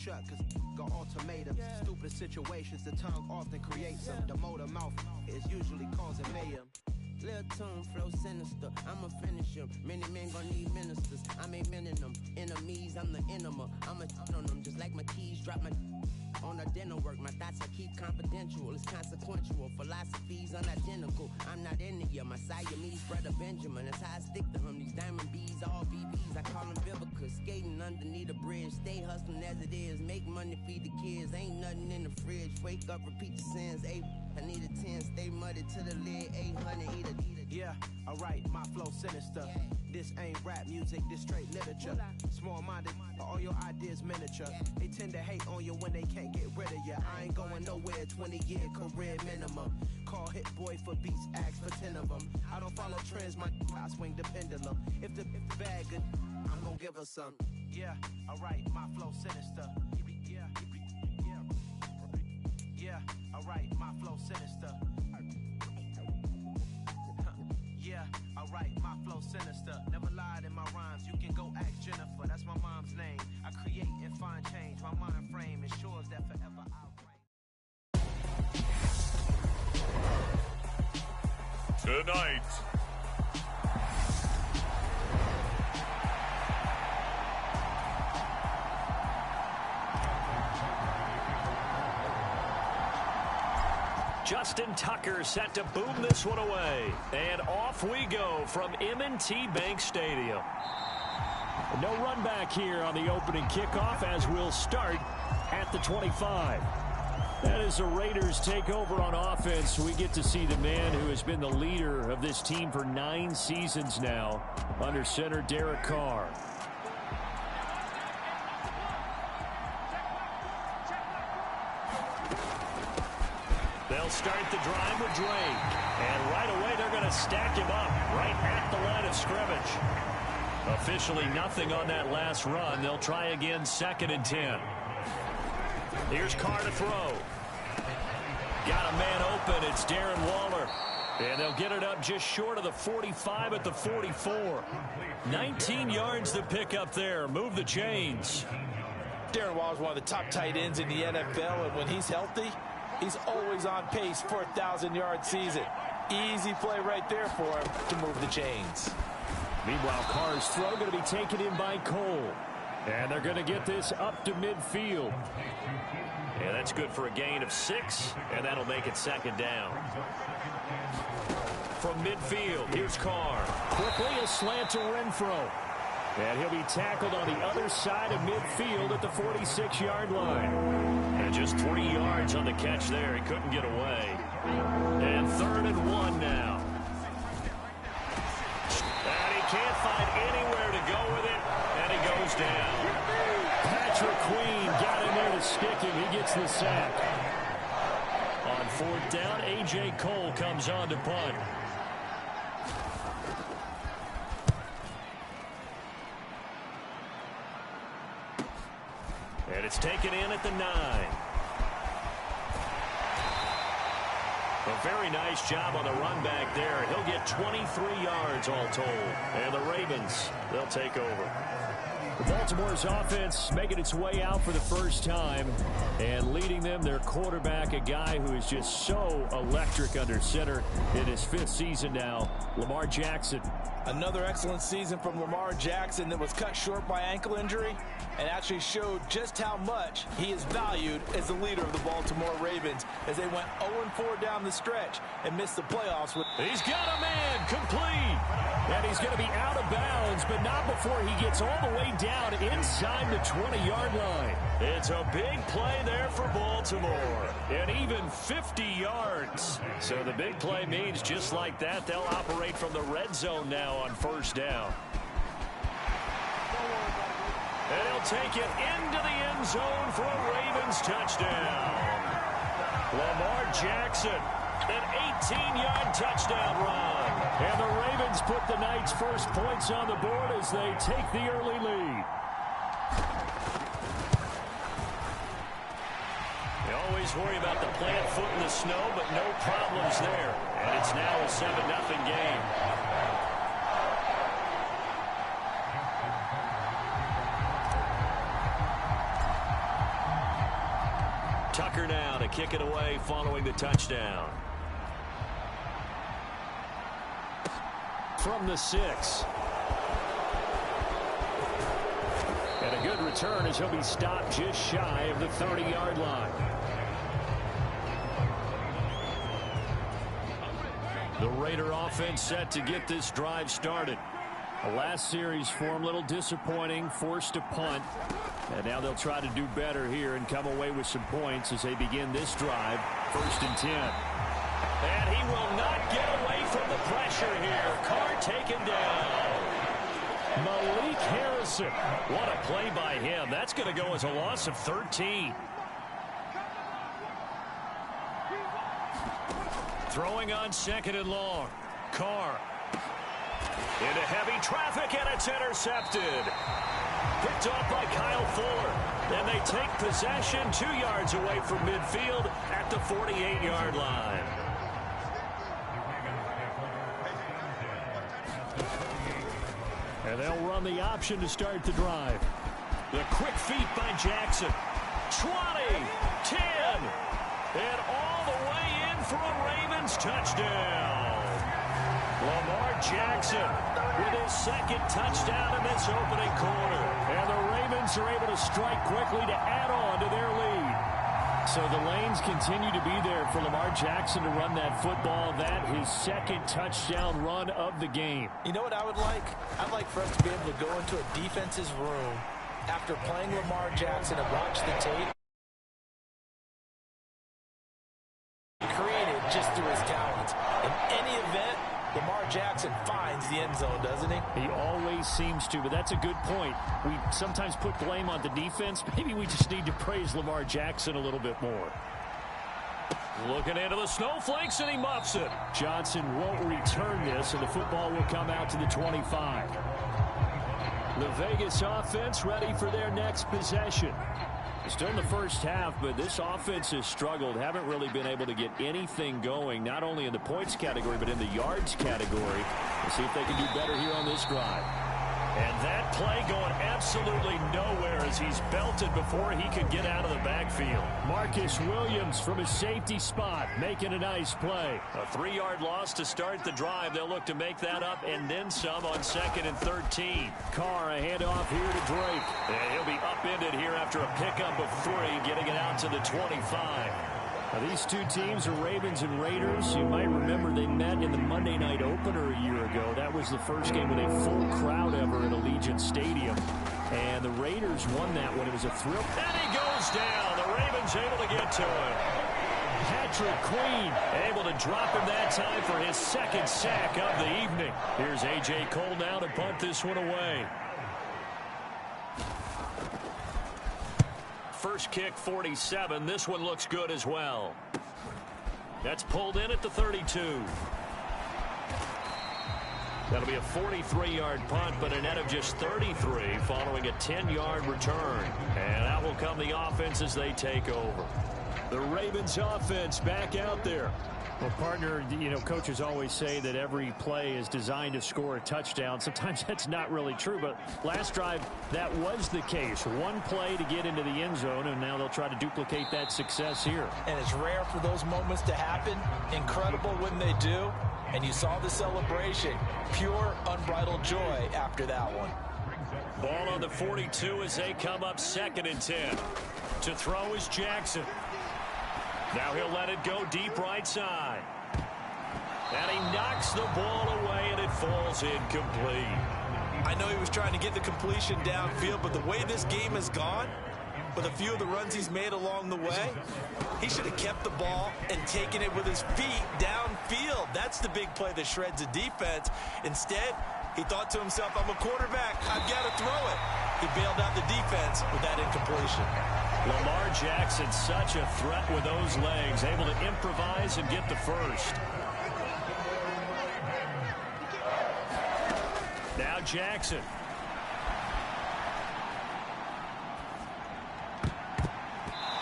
shut, cause got ultimatums. Stupid situations, the tongue often creates them. The motor mouth is usually causing mayhem. Lil' tune, flow sinister, I'ma finish him. Many men gon' need ministers, I'm aiming them. Enemies, I'm the enema, I'ma on them. Just like my keys, drop my on a dental work. My thoughts I keep confidential, it's consequential. Philosophies unidentical, I'm not in it yet. My Siamese brother Benjamin, that's how I stick to him. These diamond bees, all BBs, I call them Vivica. Skating underneath a bridge, stay hustling as it is. Make money, feed the kids, ain't nothing in the fridge. Wake up, repeat the sins, I need a 10, stay muddy to the lid, 800, eat a. Yeah, alright, my flow sinister. This ain't rap music, this straight literature. Small-minded, all your ideas miniature. They tend to hate on you when they can't get rid of you. I ain't going nowhere, 20-year career minimum. Call Hit Boy for beats, ask for 10 of them. I don't follow trends, I swing the pendulum. If the bag good, I'm gonna give her some. Yeah, alright, my flow sinister. Yeah, alright, my flow sinister. Yeah, alright, my flow sinister. Never lied in my rhymes, you can go ask Jennifer. That's my mom's name. I create and find change. My mind frame ensures that forever I'll reign. Tonight, Justin Tucker set to boom this one away. And off we go from M&T Bank Stadium. No run back here on the opening kickoff as we'll start at the 25. That is the Raiders take over on offense. We get to see the man who has been the leader of this team for 9 seasons now, under center Derek Carr. They'll start the drive with Drake. And right away, they're going to stack him up right at the line of scrimmage. Officially nothing on that last run. They'll try again, 2nd and 10. Here's Carr to throw. Got a man open. It's Darren Waller. And they'll get it up just short of the 45 at the 44. 19 yards to pick up there. Move the chains. Darren Waller is one of the top tight ends in the NFL, and when he's healthy, he's always on pace for a 1,000-yard season. Easy play right there for him to move the chains. Meanwhile, Carr's throw going to be taken in by Cole. And they're going to get this up to midfield. And that's good for a gain of 6, and that'll make it 2nd down. From midfield, here's Carr. Quickly a slant to Renfro. And he'll be tackled on the other side of midfield at the 46-yard line. And just 3 yards on the catch there. He couldn't get away. And 3rd and 1 now. And he can't find anywhere to go with it. And he goes down. Patrick Queen got in there to stick him. He gets the sack. On 4th down, A.J. Cole comes on to punt. And it's taken in at the 9. A very nice job on the run back there. He'll get 23 yards all told. And the Ravens, they'll take over. Baltimore's offense making its way out for the first time. And leading them, their quarterback, a guy who is just so electric under center in his 5th season now, Lamar Jackson. Another excellent season from Lamar Jackson that was cut short by ankle injury and actually showed just how much he is valued as the leader of the Baltimore Ravens as they went 0-4 down the stretch and missed the playoffs. He's got a man complete. And he's going to be out of bounds, but not before he gets all the way down inside the 20-yard line. It's a big play there for Baltimore. And even 50 yards. So the big play means just like that, they'll operate from the red zone now on 1st down. And he'll take it into the end zone for a Ravens touchdown. Lamar Jackson, an 18-yard touchdown run. And the Ravens put the night's first points on the board as they take the early lead. They always worry about the plant foot in the snow, but no problems there. And it's now a 7-0 game. Tucker now to kick it away following the touchdown. From the 6. And a good return as he'll be stopped just shy of the 30-yard line. The Raider offense set to get this drive started. The last series for him, a little disappointing, forced to punt. And now they'll try to do better here and come away with some points as they begin this drive. 1st and 10. And he will not get away from the pressure here. Carr taken down. Malik Harrison. What a play by him. That's going to go as a loss of 13. Throwing on 2nd and long. Carr. Into heavy traffic, and it's intercepted. Picked off by Kyle Fuller. And they take possession 2 yards away from midfield at the 48-yard line. And they'll run the option to start the drive. The quick feet by Jackson. 20, 10, and all the way in for a Ravens touchdown. Lamar Jackson with his 2nd touchdown in this opening quarter. And the Ravens are able to strike quickly to add on to their lead. So the lanes continue to be there for Lamar Jackson to run that football. That his 2nd touchdown run of the game. You know what I would like? I'd like for us to be able to go into a defense's room after playing Lamar Jackson and watch the tape. Created just through his talents. In any event, Lamar Jackson finds the end zone, doesn't he? He always seems to, but that's a good point. We sometimes put blame on the defense. Maybe we just need to praise Lamar Jackson a little bit more. Looking into the snowflakes, and he muffs it. Johnson won't return this, and the football will come out to the 25. The Vegas offense ready for their next possession. Still in the first half, but this offense has struggled. Haven't really been able to get anything going, not only in the points category, but in the yards category. We'll see if they can do better here on this drive. And that play going absolutely nowhere as he's belted before he could get out of the backfield. Marcus Williams from his safety spot making a nice play. A 3-yard loss to start the drive. They'll look to make that up and then some on 2nd and 13. Carr, a handoff here to Drake. And he'll be upended here after a pickup of 3, getting it out to the 25. Now, these two teams are Ravens and Raiders. You might remember they met in the Monday night opener a year ago. That was the first game with a full crowd ever at Allegiant Stadium. And the Raiders won that one. It was a thrill. And he goes down. The Ravens able to get to him. Patrick Queen able to drop him that time for his 2nd sack of the evening. Here's A.J. Cole now to punt this one away. First kick, 47. This one looks good as well. That's pulled in at the 32. That'll be a 43-yard punt, but a net of just 33 following a 10-yard return. And that will come the offense as they take over. The Ravens offense back out there. Well, partner, you know, coaches always say that every play is designed to score a touchdown. Sometimes that's not really true, but last drive, that was the case. One play to get into the end zone, and now they'll try to duplicate that success here. And it's rare for those moments to happen. Incredible when they do. And you saw the celebration. Pure, unbridled joy after that one. Ball on the 42 as they come up 2nd and 10. To throw is Jackson. Now he'll let it go deep right side. And he knocks the ball away, and it falls incomplete. I know he was trying to get the completion downfield, but the way this game has gone, with a few of the runs he's made along the way, he should have kept the ball and taken it with his feet downfield. That's the big play that shreds a defense. Instead, he thought to himself, I'm a quarterback, I've got to throw it. He bailed out the defense with that incompletion. Lamar Jackson, such a threat with those legs, able to improvise and get the first. Now Jackson.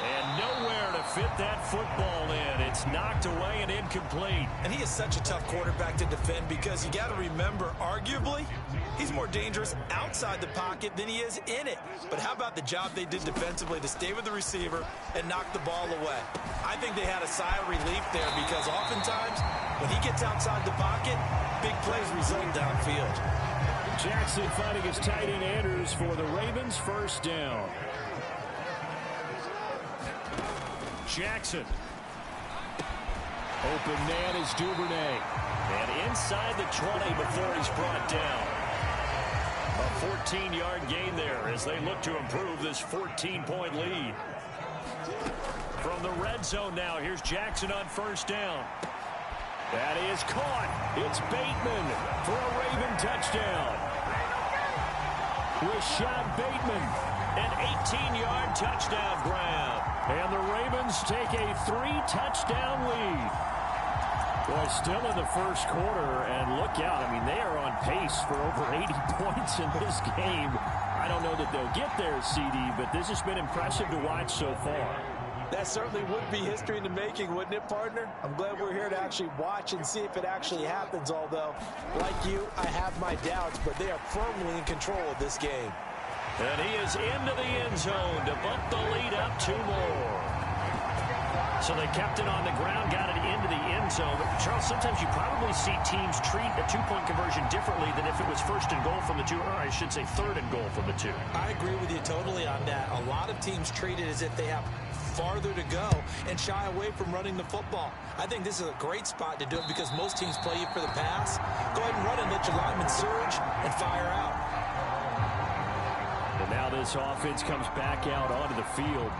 And nowhere to fit that football in. It's knocked away and incomplete. And he is such a tough quarterback to defend because you got to remember, arguably, he's more dangerous outside the pocket than he is in it. But how about the job they did defensively to stay with the receiver and knock the ball away? I think they had a sigh of relief there because oftentimes when he gets outside the pocket, big plays result downfield. Jackson finding his tight end Andrews for the Ravens, first down. Jackson. Open man is Duvernay. And inside the 20 before he's brought down. A 14-yard gain there as they look to improve this 14-point lead. From the red zone now, here's Jackson on first down. That is caught. It's Bateman for a Raven touchdown. Rashad Bateman, an 18-yard touchdown grab. And the Ravens take a 3-touchdown lead. Boy, still in the first quarter, and look out. I mean, they are on pace for over 80 points in this game. I don't know that they'll get there, CD, but this has been impressive to watch so far. That certainly would be history in the making, wouldn't it, partner? I'm glad we're here to actually watch and see if it actually happens, although, like you, I have my doubts, but they are firmly in control of this game. And he is into the end zone to bump the lead up 2 more. So they kept it on the ground, got it into the end zone. But, Charles, sometimes you probably see teams treat a two-point conversion differently than if it was first and goal from the 2, or I should say third and goal from the 2. I agree with you totally on that. A lot of teams treat it as if they have farther to go and shy away from running the football. I think this is a great spot to do it because most teams play you for the pass. Go ahead and run it, let your linemen surge and fire out. And now this offense comes back out onto the field.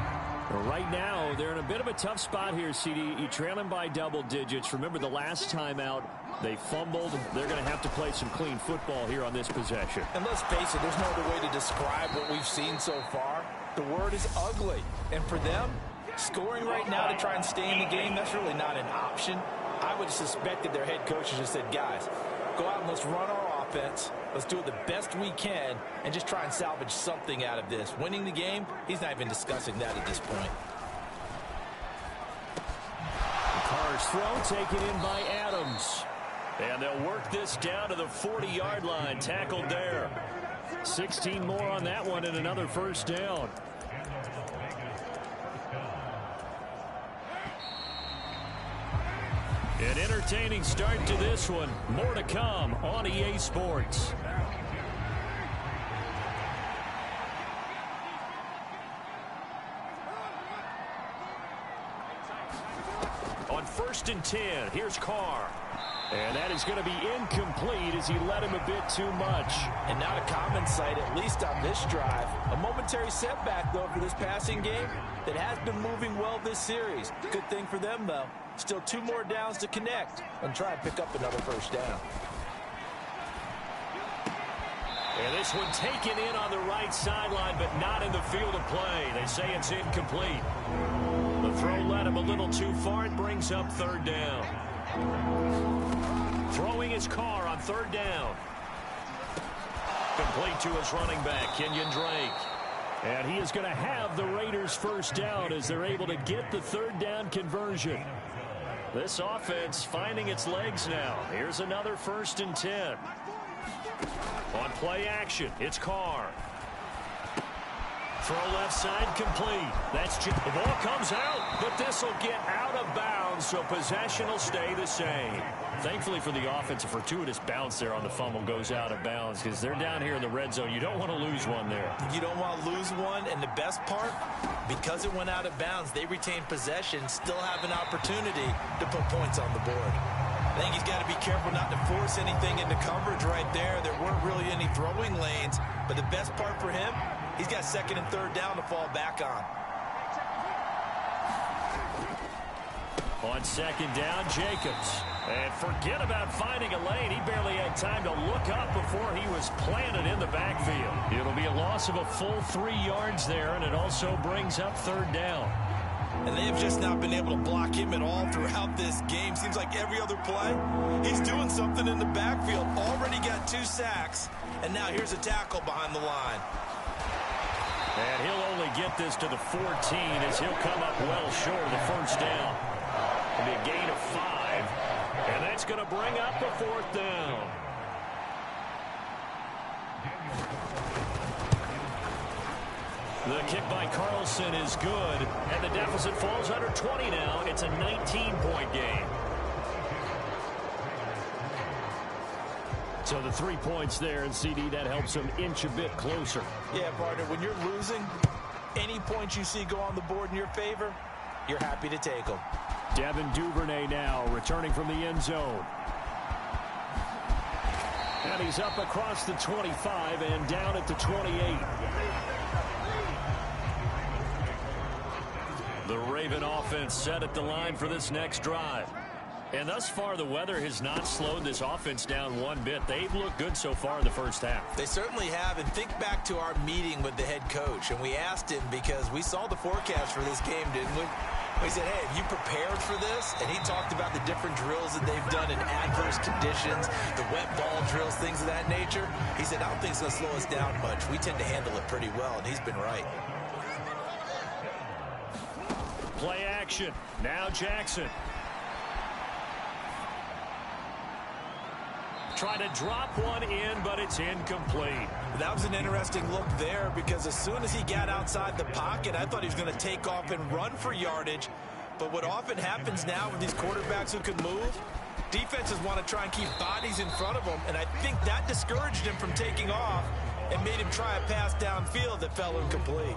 Right now, they're in a bit of a tough spot here, CD. You trail them by double digits. Remember, the last time out, they fumbled. They're going to have to play some clean football here on this possession. And let's face it, there's no other way to describe what we've seen so far. The word is ugly. And for them, scoring right now to try and stay in the game, that's really not an option. I would have suspected their head coaches just said, guys, go out and let's run our offense. Let's do it the best we can and just try and salvage something out of this. Winning the game, he's not even discussing that at this point. Carr's throw taken in by Adams. And they'll work this down to the 40-yard line. Tackled there. 16 more on that one and another first down. An entertaining start to this one. More to come on EA Sports. On 1st and 10, here's Carr. And that is going to be incomplete as he led him a bit too much. And not a common sight, at least on this drive. A momentary setback, though, for this passing game that has been moving well this series. Good thing for them, though. Still 2 more downs to connect and try and pick up another first down. And this one taken in on the right sideline, but not in the field of play. They say it's incomplete. The throw led him a little too far. It brings up 3rd down. Throwing his Carr on 3rd down. Complete to his running back, Kenyon Drake. And he is going to have the Raiders first down as they're able to get the 3rd down conversion. This offense finding its legs now. Here's another 1st and 10. On play action, it's Carr. Throw left side complete. The ball comes out, but this will get out of bounds, so possession will stay the same. Thankfully for the offense, a fortuitous bounce there on the fumble goes out of bounds because they're down here in the red zone. You don't want to lose one there. You don't want to lose one, and the best part, because it went out of bounds, they retain possession, still have an opportunity to put points on the board. I think he's got to be careful not to force anything into coverage right there. There weren't really any throwing lanes, but the best part for him, he's got 2nd and 3rd down to fall back on. On 2nd down, Jacobs. And forget about finding a lane. He barely had time to look up before he was planted in the backfield. It'll be a loss of a full 3 yards there, and it also brings up 3rd down. And they have just not been able to block him at all throughout this game. Seems like every other play, he's doing something in the backfield. Already got 2 sacks, and now here's a tackle behind the line. And he'll only get this to the 14 as he'll come up well short of the first down. It'll be a gain of 5, and that's going to bring up a 4th down. The kick by Carlson is good, and the deficit falls under 20 now. It's a 19-point game. So the 3 points there, and CD, that helps them inch a bit closer. Yeah, partner, when you're losing, any points you see go on the board in your favor, you're happy to take them. Devin Duvernay now returning from the end zone. And he's up across the 25 and down at the 28. The Raven offense set at the line for this next drive. And thus far, the weather has not slowed this offense down one bit. They've looked good so far in the first half. They certainly have. And think back to our meeting with the head coach. And we asked him because we saw the forecast for this game, didn't we? We said, hey, have you prepared for this? And he talked about the different drills that they've done in adverse conditions, the wet ball drills, things of that nature. He said, I don't think it's going to slow us down much. We tend to handle it pretty well, and he's been right. Play action. Now Jackson. Trying to drop one in, but it's incomplete. That was an interesting look there because as soon as he got outside the pocket, I thought he was going to take off and run for yardage. But what often happens now with these quarterbacks who can move, defenses want to try and keep bodies in front of them, and I think that discouraged him from taking off and made him try a pass downfield that fell incomplete.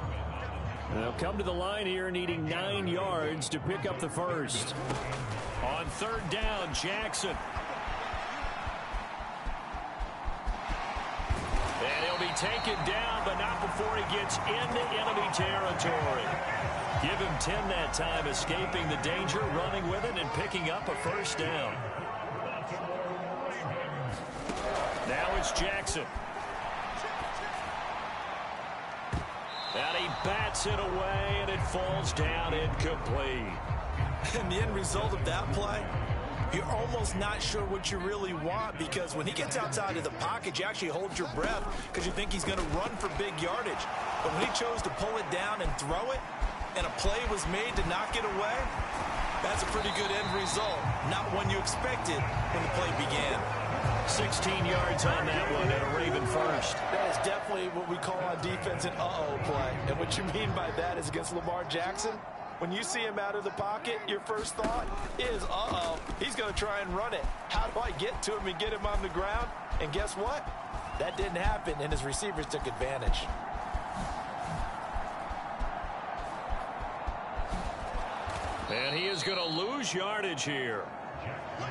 They'll come to the line here needing 9 yards to pick up the first. On 3rd down, Jackson. And he'll be taken down, but not before he gets into enemy territory. Give him 10 that time, escaping the danger, running with it, and picking up a first down. Now it's Jackson. And he bats it away, and it falls down incomplete. And the end result of that play, you're almost not sure what you really want because when he gets outside of the pocket, you actually hold your breath because you think he's going to run for big yardage. But when he chose to pull it down and throw it, and a play was made to knock it away, that's a pretty good end result. Not one you expected when the play began. 16 yards on that one and a Raven first. That is definitely what we call on defense an uh-oh play. And what you mean by that is against Lamar Jackson, when you see him out of the pocket, your first thought is, uh-oh, he's going to try and run it. How do I get to him and get him on the ground? And guess what? That didn't happen, and his receivers took advantage. And he is going to lose yardage here.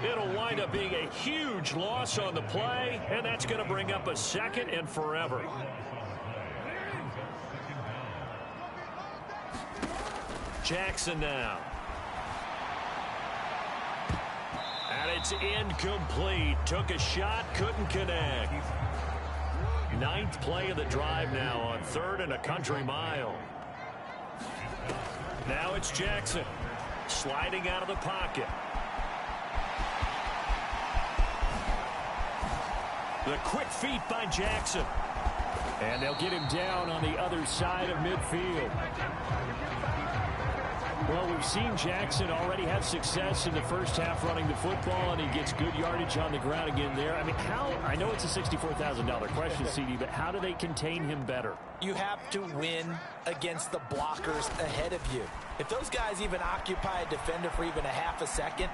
It'll wind up being a huge loss on the play, and that's going to bring up a 2nd and forever. Jackson now. And it's incomplete. Took a shot, couldn't connect. 9th play of the drive now on 3rd and a country mile. Now it's Jackson. Sliding out of the pocket. The quick feet by Jackson. And they'll get him down on the other side of midfield. Well, we've seen Jackson already have success in the first half running the football, and he gets good yardage on the ground again there. I mean, I know it's a $64,000 question, CD, but how do they contain him better? You have to win against the blockers ahead of you. If those guys even occupy a defender for even a half a second,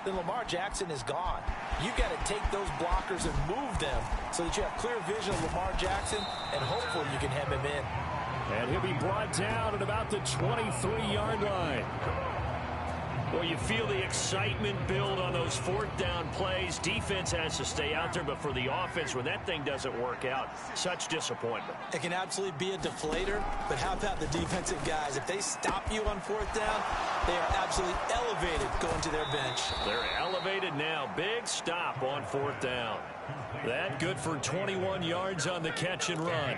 then Lamar Jackson is gone. You've got to take those blockers and move them so that you have clear vision of Lamar Jackson, and hopefully you can hem him in. And he'll be brought down at about the 23-yard line. Well, you feel the excitement build on those 4th down plays. Defense has to stay out there, but for the offense, when that thing doesn't work out, such disappointment. It can absolutely be a deflator, but how about the defensive guys? If they stop you on 4th down, they are absolutely elevated going to their bench. They're elevated now. Big stop on 4th down. That good for 21 yards on the catch and run.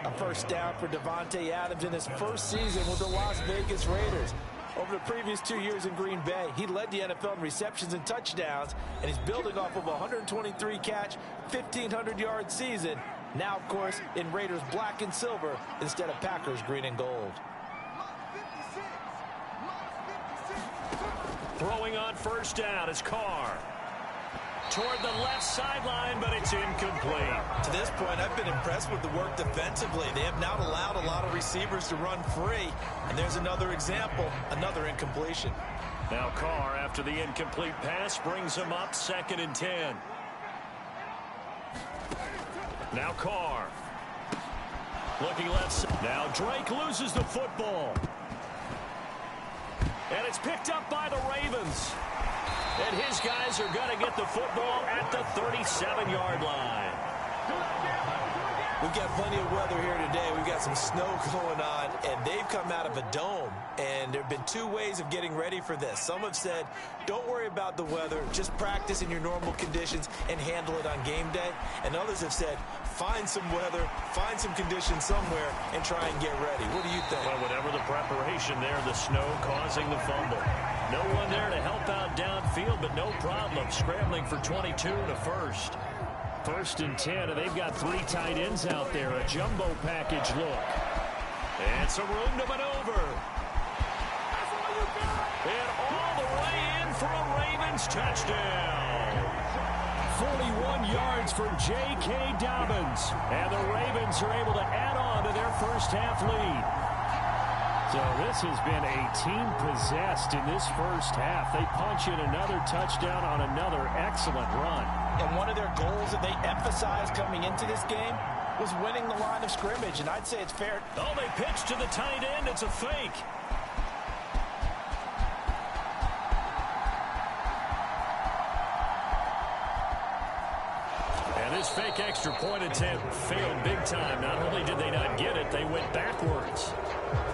A first down for Davante Adams in his first season with the Las Vegas Raiders. Over the previous 2 years in Green Bay, he led the NFL in receptions and touchdowns, and he's building off of a 123-catch, 1,500-yard season Now, of course, in Raiders black and silver instead of Packers green and gold. Throwing on first down is Carr. Toward the left sideline, but it's incomplete. To this point, I've been impressed with the work defensively. They have not allowed a lot of receivers to run free. And there's another example, another incompletion. Now Carr, after the incomplete pass, brings him up 2nd and 10. Now Carr. Looking left. Now Drake loses the football. And it's picked up by the Ravens. And his guys are going to get the football at the 37-yard line. We've got plenty of weather here today. We've got some snow going on, and they've come out of a dome. And there have been two ways of getting ready for this. Some have said, don't worry about the weather. Just practice in your normal conditions and handle it on game day. And others have said, find some weather, find some conditions somewhere, and try and get ready. What do you think? Well, whatever the preparation there, the snow causing the fumble. No one there to help out downfield, but no problem. Scrambling for 22 to first. 1st and 10, and they've got 3 tight ends out there. A jumbo package look. And some room to maneuver. And all the way in for a Ravens touchdown. 41 yards for J.K. Dobbins. And the Ravens are able to add on to their first half lead. So this has been a team possessed in this first half. They punch in another touchdown on another excellent run. And one of their goals that they emphasized coming into this game was winning the line of scrimmage, and I'd say it's fair. Oh, they pitch to the tight end. It's a fake. And this fake extra point attempt failed big time. Not only did they not get it, they went backwards.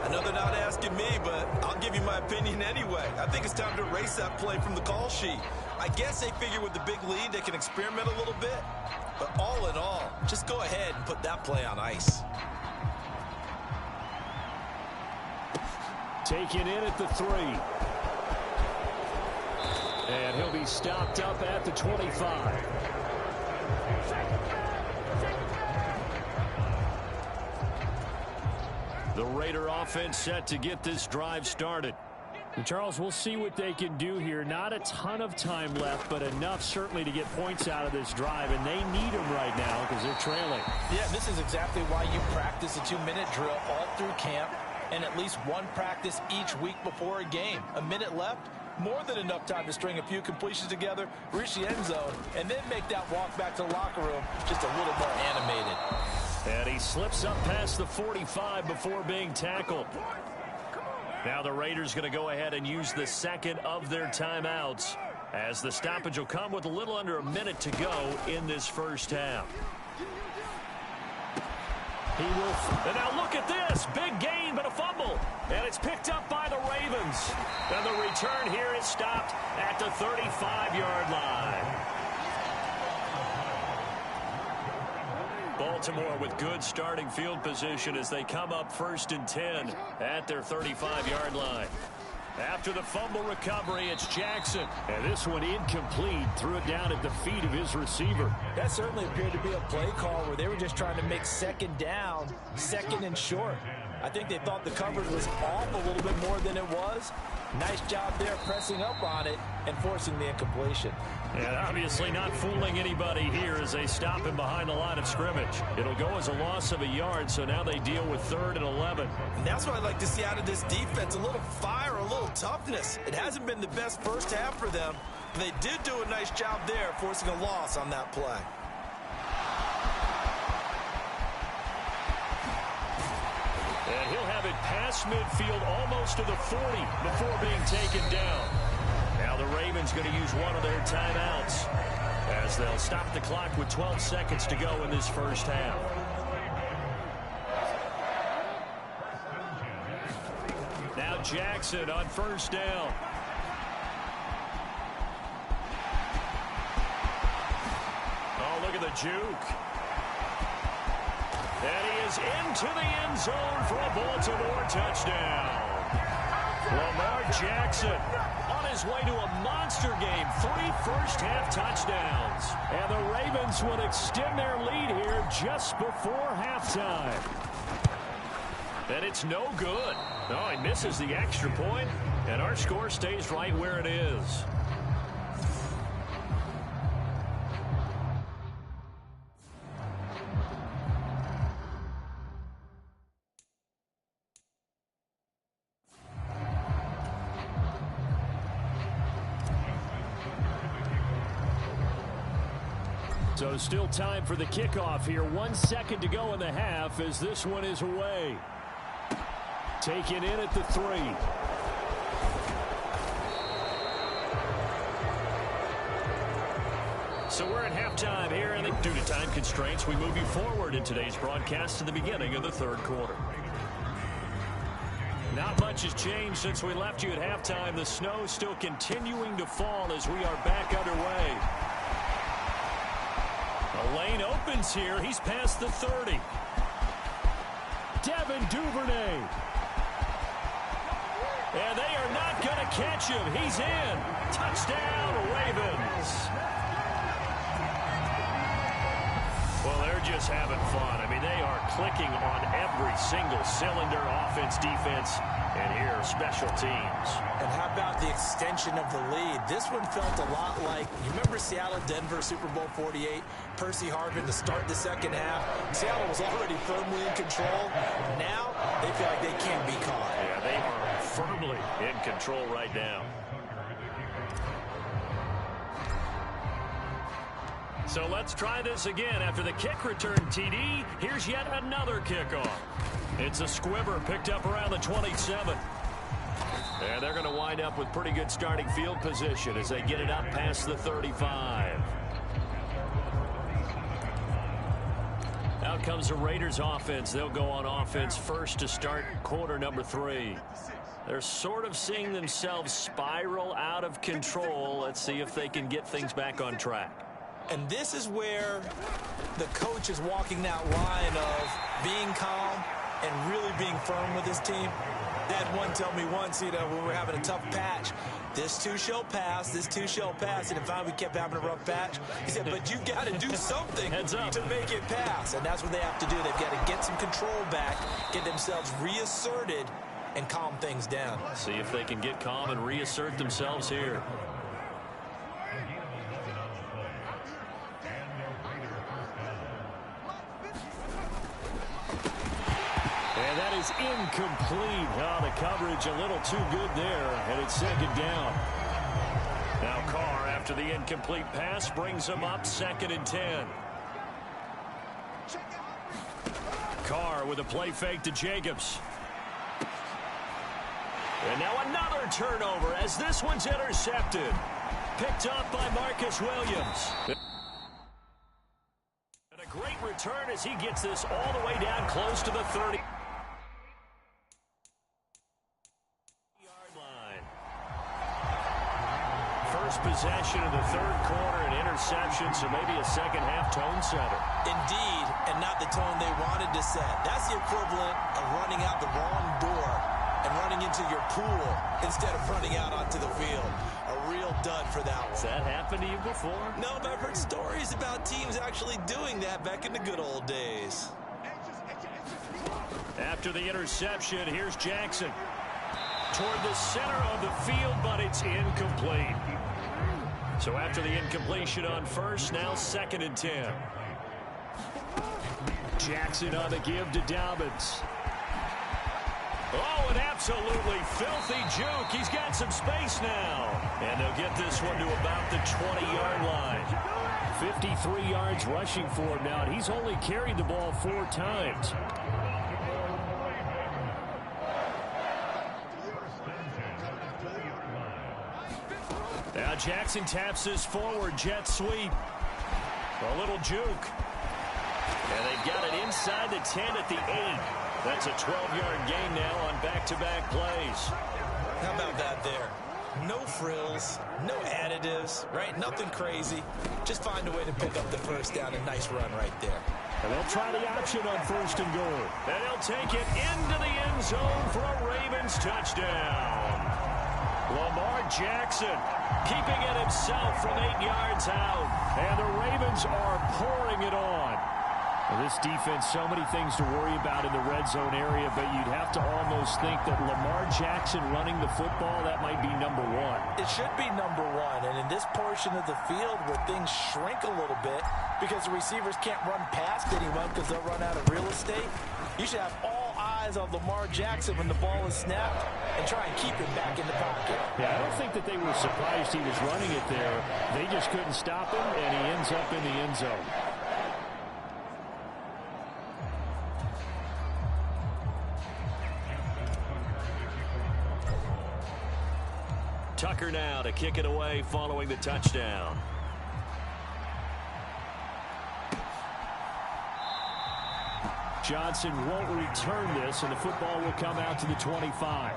I know they're not asking me, but I'll give you my opinion anyway. I think it's time to erase that play from the call sheet. I guess they figure with the big lead they can experiment a little bit. But all in all, just go ahead and put that play on ice. Taken in at the 3. And he'll be stopped up at the 25. The Raider offense set to get this drive started. And Charles, we'll see what they can do here. Not a ton of time left, but enough certainly to get points out of this drive, and they need them right now because they're trailing. Yeah, this is exactly why you practice a 2-minute drill all through camp and at least one practice each week before a game. A minute left, more than enough time to string a few completions together, reach the end zone, and then make that walk back to the locker room just a little more animated. And he slips up past the 45 before being tackled. Now the Raiders going to go ahead and use the second of their timeouts as the stoppage will come with a little under a minute to go in this first half. He will. And now look at this. Big gain, but a fumble. And it's picked up by the Ravens. And the return here is stopped at the 35-yard line. Baltimore with good starting field position as they come up 1st and 10 at their 35-yard line. After the fumble recovery, it's Jackson. And this one incomplete. Threw it down at the feet of his receiver. That certainly appeared to be a play call where they were just trying to make second down, 2nd and short. I think they thought the coverage was off a little bit more than it was. Nice job there pressing up on it and forcing the incompletion. And obviously not fooling anybody here as they stop him behind the line of scrimmage. It'll go as a loss of a yard, so now they deal with 3rd and 11. And that's what I'd like to see out of this defense, a little fire, a little toughness. It hasn't been the best first half for them. They did do a nice job there forcing a loss on that play. And he'll have it past midfield almost to the 40 before being taken down. Now the Ravens going to use one of their timeouts as they'll stop the clock with 12 seconds to go in this first half. Now Jackson on 1st down. Oh, look at the juke. And he is into the end zone for a Baltimore touchdown. Lamar Jackson on his way to a monster game. 3 first-half touchdowns. And the Ravens would extend their lead here just before halftime. And it's no good. Oh, he misses the extra point, and our score stays right where it is. So still time for the kickoff here. 1 second to go in the half as this one is away. Taken in at the 3. So we're at halftime here, and due to time constraints, we move you forward in today's broadcast to the beginning of the third quarter. Not much has changed since we left you at halftime. The snow still continuing to fall as we are back underway. The lane opens here. He's past the 30. Devin Duvernay. And they are not going to catch him. He's in. Touchdown, Ravens. Well, they're just having fun. I mean, they are clicking on every single cylinder, offense, defense, and here, special teams. And how about the extension of the lead? This one felt a lot like, you remember Seattle-Denver Super Bowl 48? Percy Harvin to start the second half. Seattle was already firmly in control. Now, they feel like they can't be caught. Yeah, they are firmly in control right now. So let's try this again. After the kick return TD, here's yet another kickoff. It's a squibber picked up around the 27. And they're going to wind up with pretty good starting field position as they get it up past the 35. Out comes the Raiders offense. They'll go on offense first to start quarter number 3. They're sort of seeing themselves spiral out of control. Let's see if they can get things back on track. And this is where the coach is walking that line of being calm and really being firm with his team. They had one tell me once, when we were having a tough patch, this too shall pass, this too shall pass. And finally we kept having a rough patch. He said, but you got to do something to make it pass. And that's what they have to do. They've got to get some control back, get themselves reasserted, and calm things down. See if they can get calm and reassert themselves here. And that is incomplete. Oh, the coverage a little too good there, and it's second down. Now Carr, after the incomplete pass, brings him up 2nd and 10. Carr with a play fake to Jacobs. And now another turnover as this one's intercepted. Picked up by Marcus Williams. And a great return as he gets this all the way down close to the 30. First possession of the third quarter, an interception, so maybe a second-half tone setter. Indeed, and not the tone they wanted to set. That's the equivalent of running out the wrong door and running into your pool instead of running out onto the field. A real dud for that one. Has that happened to you before? No, but I've heard stories about teams actually doing that back in the good old days. After the interception, here's Jackson. Toward the center of the field, but it's incomplete. So after the incompletion on first, now 2nd and 10. Jackson on the give to Dobbins. Oh, an absolutely filthy juke. He's got some space now. And they'll get this one to about the 20-yard line. 53 yards rushing for him now, and he's only carried the ball 4 times. Now Jackson taps this forward jet sweep. A little juke. And they've got it inside the 10 at the 8. That's a 12-yard gain now on back-to-back plays. How about that there? No frills, no additives, right? Nothing crazy. Just find a way to pick up the first down. A nice run right there. And they'll try the option on 1st and goal. And they'll take it into the end zone for a Ravens touchdown. Jackson keeping it himself from 8 yards out. And the Ravens are pouring it on. Well, this defense, so many things to worry about in the red zone area, but you'd have to almost think that Lamar Jackson running the football, that might be number one. It should be number one, and in this portion of the field where things shrink a little bit because the receivers can't run past anyone because they'll run out of real estate, you should have all eyes on Lamar Jackson when the ball is snapped and try and keep him back in the pocket. Yeah, I don't think that they were surprised he was running it there. They just couldn't stop him, and he ends up in the end zone. Tucker now to kick it away following the touchdown. Johnson won't return this, and the football will come out to the 25.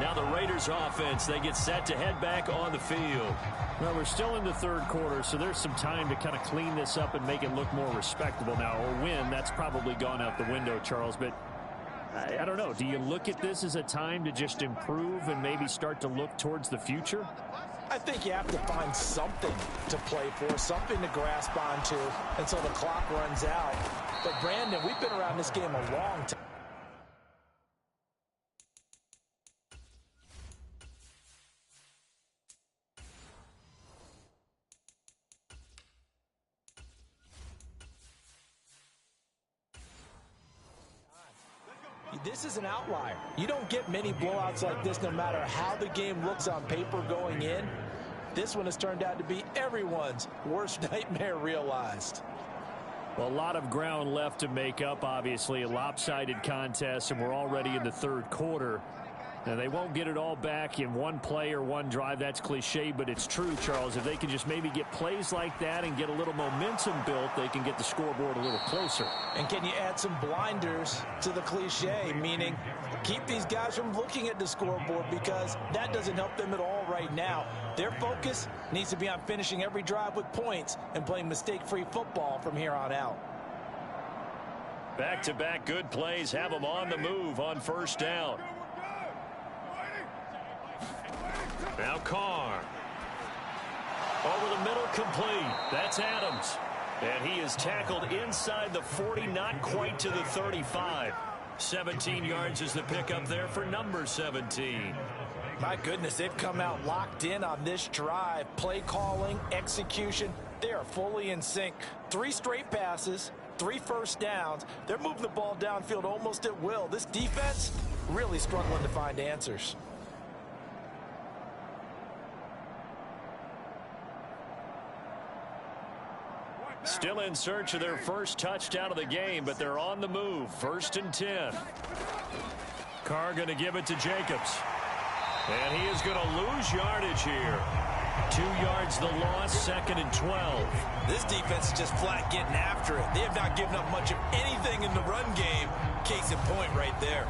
Now the Raiders offense, they get set to head back on the field. Well, we're still in the third quarter, so there's some time to kind of clean this up and make it look more respectable now. Or win, that's probably gone out the window, Charles, but I don't know. Do you look at this as a time to just improve and maybe start to look towards the future? I think you have to find something to play for, something to grasp onto until the clock runs out. But, Brandon, we've been around this game a long time. This is an outlier. You don't get many blowouts like this no matter how the game looks on paper going in. This one has turned out to be everyone's worst nightmare realized. Well, a lot of ground left to make up, obviously. A lopsided contest, and we're already in the third quarter. Now, they won't get it all back in one play or one drive. That's cliche, but it's true, Charles. If they can just maybe get plays like that and get a little momentum built, they can get the scoreboard a little closer. And can you add some blinders to the cliche, meaning keep these guys from looking at the scoreboard, because that doesn't help them at all right now. Their focus needs to be on finishing every drive with points and playing mistake-free football from here on out. Back-to-back good plays have them on the move on first down. Now Carr. Over the middle, complete. That's Adams. And he is tackled inside the 40, not quite to the 35. 17 yards is the pickup there for number 17. My goodness, they've come out locked in on this drive. Play calling, execution, they are fully in sync. 3 straight passes, 3 first downs. They're moving the ball downfield almost at will. This defense really struggling to find answers. Still in search of their first touchdown of the game, but they're on the move. 1st and 10. Carr going to give it to Jacobs. And he is going to lose yardage here. 2 yards the loss, 2nd and 12. This defense is just flat getting after it. They have not given up much of anything in the run game. Case in point right there.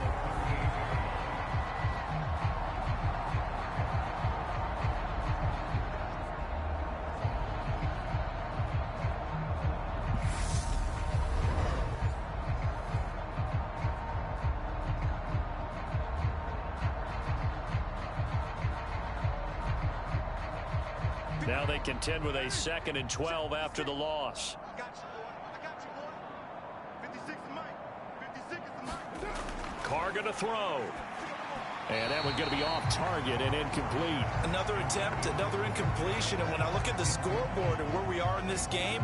Now they contend with a 2nd and 12 after the loss. Carr going to throw. And that one's going to be off target and incomplete. Another attempt, another incompletion. And when I look at the scoreboard and where we are in this game,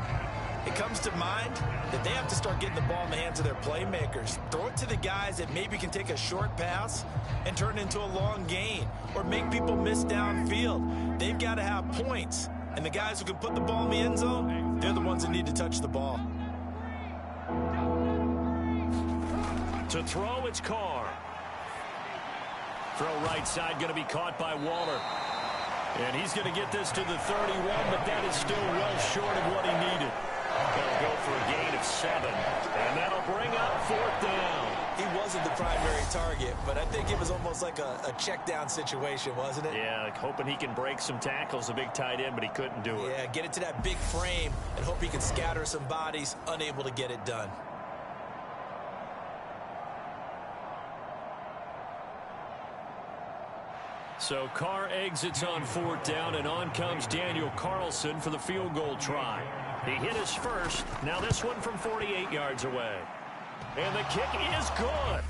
it comes to mind that they have to start getting the ball in the hands of their playmakers. Throw it to the guys that maybe can take a short pass and turn it into a long gain or make people miss downfield. They've got to have points. And the guys who can put the ball in the end zone, they're the ones that need to touch the ball. To throw, it's Carr. Throw right side going to be caught by Waller. And he's going to get this to the 31, but that is still well short of what he needed. They'll go for a gain of 7, and that'll bring up 4th down. He wasn't the primary target, but I think it was almost like a check down situation, wasn't it? Yeah, like hoping he can break some tackles, a big tight end, but he couldn't do it. Yeah, get it to that big frame and hope he can scatter some bodies, unable to get it done. So Carr exits on 4th down, and on comes Daniel Carlson for the field goal try. He hit his first. Now this one from 48 yards away. And the kick is good.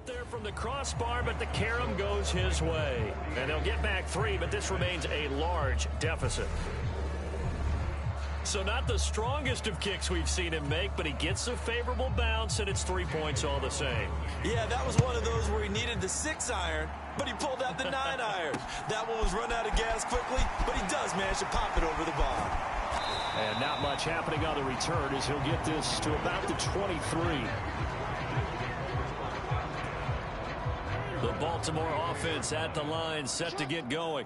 There from the crossbar, but the carom goes his way. And they'll get back 3, but this remains a large deficit. So not the strongest of kicks we've seen him make, but he gets a favorable bounce, and it's 3 points all the same. Yeah, that was one of those where he needed the 6-iron, but he pulled out the 9-iron. That one was run out of gas quickly, but he does manage to pop it over the bar. And not much happening on the return as he'll get this to about the 23. The Baltimore offense at the line, set to get going.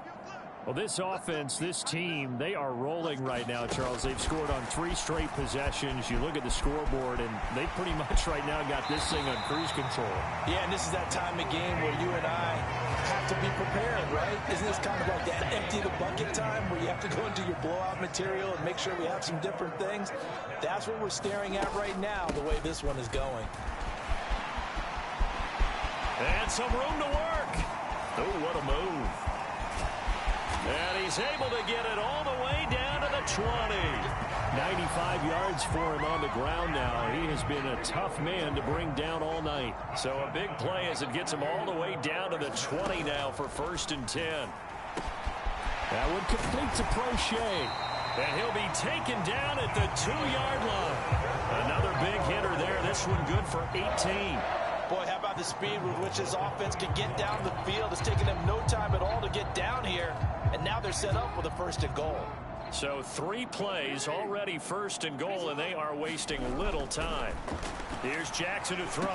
Well, this offense, this team, they are rolling right now, Charles. They've scored on 3 straight possessions. You look at the scoreboard, and they pretty much right now got this thing on cruise control. Yeah, and this is that time of game where you and I have to be prepared, right? Isn't this kind of like that empty the bucket time where you have to go into your blowout material and make sure we have some different things? That's what we're staring at right now, the way this one is going. And some room to work. Oh, what a move. And he's able to get it all the way down to the 20. 95 yards for him on the ground now. He has been a tough man to bring down all night. So a big play as it gets him all the way down to the 20 now for 1st and 10. That one complete to Prochet. And he'll be taken down at the 2-yard line. Another big hitter there. This one good for 18. Boy, how about the speed with which this offense can get down the field? It's taken them no time at all to get down here, and now they're set up with a 1st and goal. So 3 plays already 1st and goal, and they are wasting little time. Here's Jackson to throw.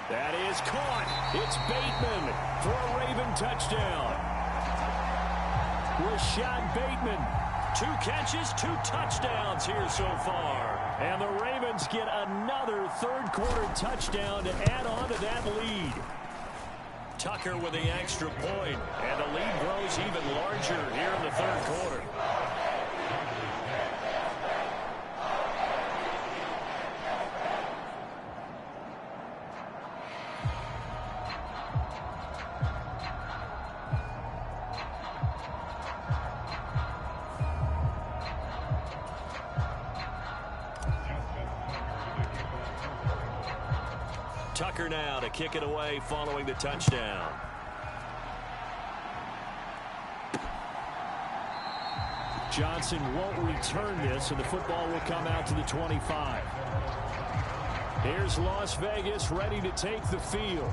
That is caught. It's Bateman for a Raven touchdown. Rashad Bateman, 2 catches, 2 touchdowns here so far. And the Ravens get another 3rd quarter touchdown to add on to that lead. Tucker with the extra point, and the lead grows even larger here in the 3rd quarter. Tucker now to kick it away following the touchdown. Johnson won't return this, and the football will come out to the 25. Here's Las Vegas ready to take the field.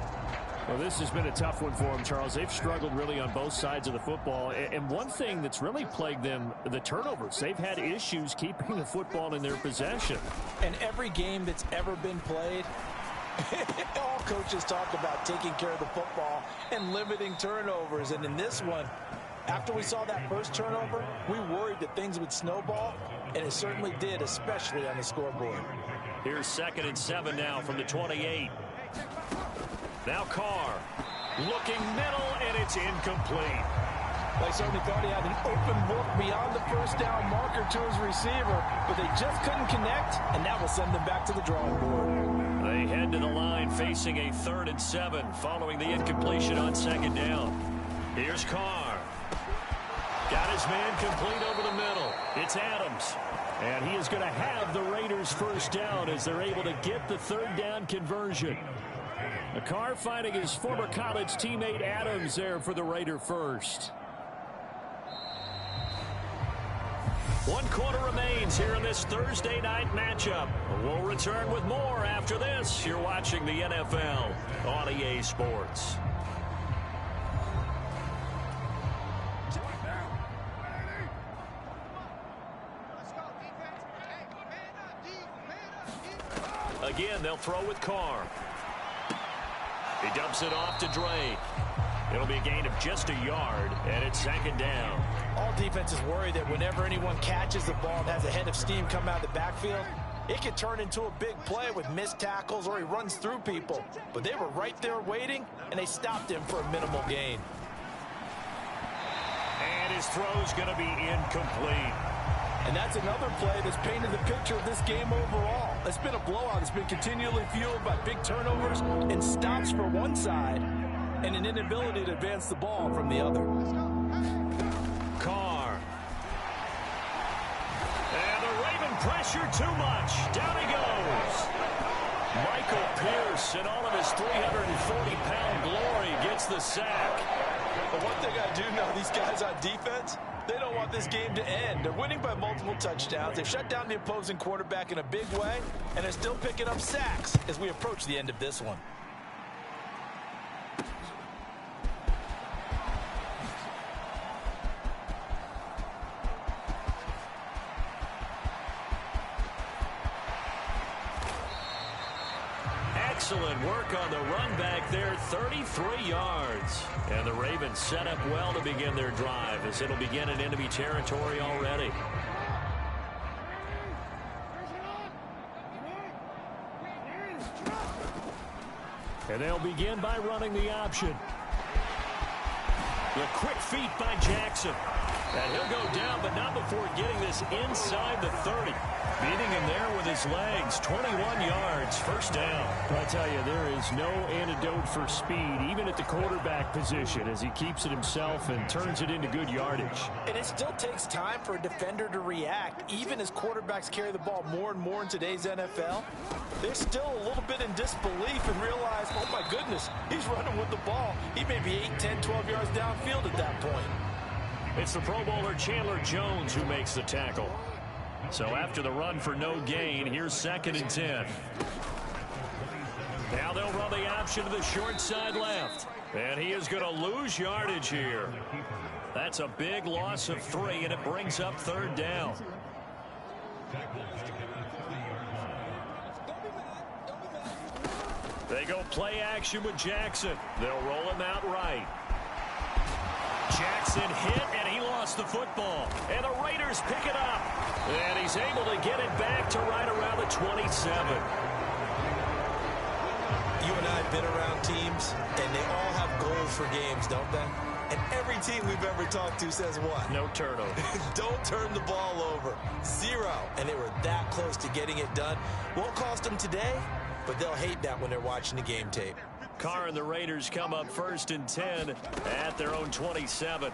Well, this has been a tough one for them, Charles. They've struggled really on both sides of the football. And one thing that's really plagued them, the turnovers. They've had issues keeping the football in their possession. And every game that's ever been played, all coaches talk about taking care of the football and limiting turnovers. And in this one, after we saw that first turnover, we worried that things would snowball, and it certainly did, especially on the scoreboard. Here's 2nd and 7 now from the 28. Now Carr looking middle, and it's incomplete. They certainly thought he had an open look beyond the 1st down marker to his receiver, but they just couldn't connect, and that will send them back to the drawing board. They head to the line facing a 3rd and 7 following the incompletion on 2nd down. Here's Carr. Got his man complete over the middle. It's Adams. And he is going to have the Raiders 1st down as they're able to get the 3rd down conversion. Carr finding his former college teammate Adams there for the Raider 1st. 1 quarter remains here in this Thursday night matchup. We'll return with more after this. You're watching the NFL on EA Sports. Again, they'll throw with Carr. He dumps it off to Drake. It'll be a gain of just a yard, and it's 2nd down. All defenses worry that whenever anyone catches the ball and has a head of steam come out of the backfield, it could turn into a big play with missed tackles or he runs through people. But they were right there waiting, and they stopped him for a minimal gain. His throw's going to be incomplete. And that's another play that's painted the picture of this game overall. It's been a blowout. It's been continually fueled by big turnovers and stops for one side and an inability to advance the ball from the other. Carr. And the Raven pressure too much. Down he goes. Michael Pierce, in all of his 340-pound glory, gets the sack. But one thing I do know, these guys on defense, they don't want this game to end. They're winning by multiple touchdowns. They've shut down the opposing quarterback in a big way, and they're still picking up sacks as we approach the end of this one. Excellent work on the run back there, 33 yards. And the Ravens set up well to begin their drive as it'll begin in enemy territory already. And they'll begin by running the option. The quick feet by Jackson. And he'll go down, but not before getting this inside the 30. Beating him there with his legs, 21 yards, first down. I tell you, there is no antidote for speed, even at the quarterback position, as he keeps it himself and turns it into good yardage. And it still takes time for a defender to react, even as quarterbacks carry the ball more and more in today's NFL. They're still a little bit in disbelief and realize, oh my goodness, he's running with the ball. He may be 8, 10, 12 yards downfield at that point. It's the Pro Bowler Chandler Jones who makes the tackle. So after the run for no gain, here's 2nd and 10. Now they'll run the option to the short side left. And he is going to lose yardage here. That's a big loss of 3, and it brings up 3rd down. They go play action with Jackson. They'll roll him out right. Jackson hit, and he lost the football. And the Raiders pick it up. And he's able to get it back to right around the 27. You and I have been around teams, and they all have goals for games, don't they? And every team we've ever talked to says what? No turnover. Don't turn the ball over. 0. And they were that close to getting it done. Won't cost them today, but they'll hate that when they're watching the game tape. Carr and the Raiders come up 1st and 10 at their own 27.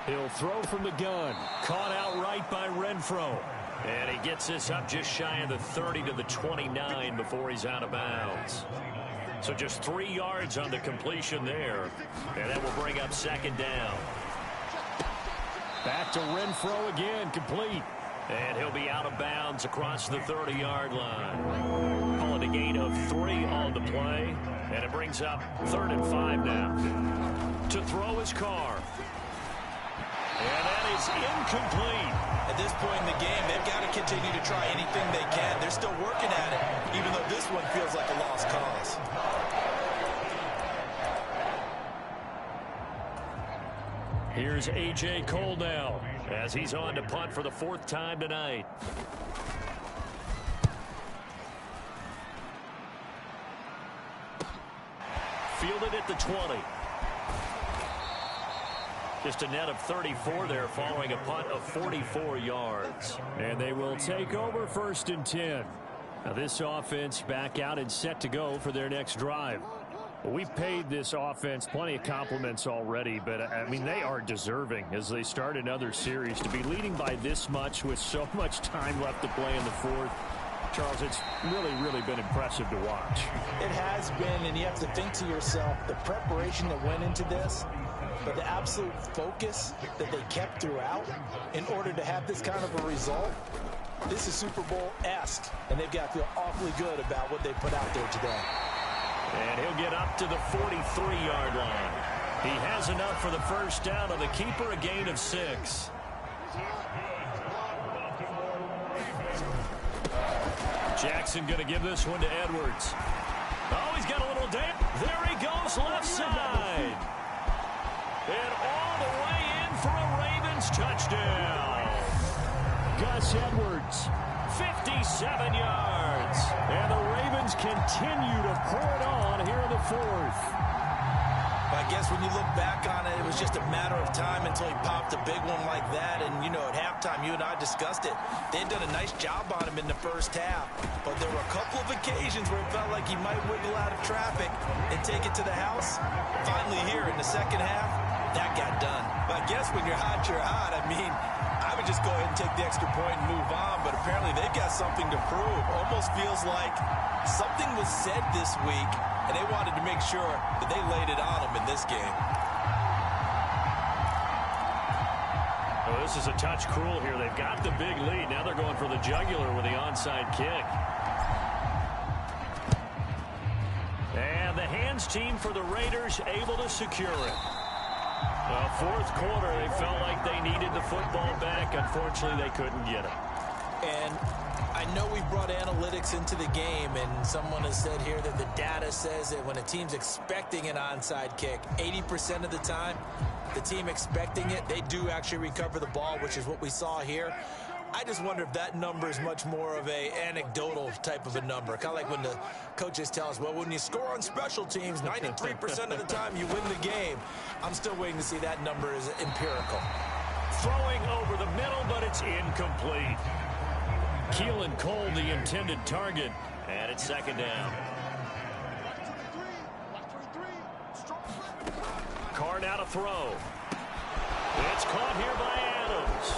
He'll throw from the gun. Caught outright by Renfro. And he gets this up just shy of the 30 to the 29 before he's out of bounds. So just 3 yards on the completion there. And that will bring up 2nd down. Back to Renfro again, complete. And he'll be out of bounds across the 30-yard line. Call it a gain of 3 on the play. And it brings up 3rd and 5 now. To throw his Carr. And that is incomplete. At this point in the game, they've got to continue to try anything they can. They're still working at it, even though this one feels like a lost cause. Here's A.J. Cole now, as he's on to punt for the 4th time tonight. Fielded at the 20. Just a net of 34 there following a punt of 44 yards. And they will take over 1st and 10. Now this offense back out and set to go for their next drive. Well, we've paid this offense plenty of compliments already, but I mean, they are deserving as they start another series to be leading by this much with so much time left to play in the 4th. Charles, it's really been impressive to watch. It has been, and you have to think to yourself, the preparation that went into this, but the absolute focus that they kept throughout in order to have this kind of a result, this is Super Bowl-esque, and they've got to feel awfully good about what they put out there today. And he'll get up to the 43-yard line. He has enough for the 1st down on the keeper, a gain of 6. Jackson going to give this one to Edwards. Oh, he's got a little damp. There he goes, left side. And all the way in for a Ravens touchdown. Gus Edwards, 57 yards. And the Ravens continue to pour it on here in the 4th. I guess when you look back on it, it was just a matter of time until he popped a big one like that. And, you know, at halftime, you and I discussed it. They had done a nice job on him in the first half. But there were a couple of occasions where it felt like he might wiggle out of traffic and take it to the house. Finally here in the second half, that got done. But I guess when you're hot, you're hot. I mean, I would just go ahead and take the extra point and move on. But apparently they've got something to prove. Almost feels like something was said this week, and they wanted to make sure that they laid it on them in this game. Well, this is a touch cruel here. They've got the big lead. Now they're going for the jugular with the onside kick. And the hands team for the Raiders able to secure it. Fourth quarter, they felt like they needed the football back. Unfortunately, they couldn't get it. And I know we brought analytics into the game, and someone has said here that the data says that when a team's expecting an onside kick, 80% of the time, the team expecting it, they do actually recover the ball, which is what we saw here. I just wonder if that number is much more of a anecdotal type of a number. Kind of like when the coaches tell us, well, when you score on special teams, 93% of the time you win the game. I'm still waiting to see that number is empirical. Throwing over the middle, but it's incomplete. Keelan Cole, the intended target, and it's second down. Carr now to throw. It's caught here by Adams.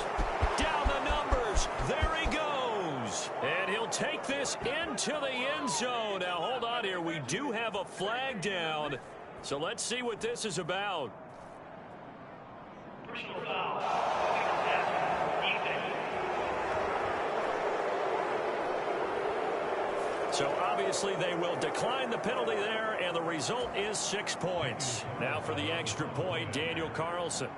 Down the numbers. There he goes. And he'll take this into the end zone. Now, hold on here. We do have a flag down. So let's see what this is about. Personal foul. So obviously they will decline the penalty there, and the result is 6 points. Now for the extra point, Daniel Carlson.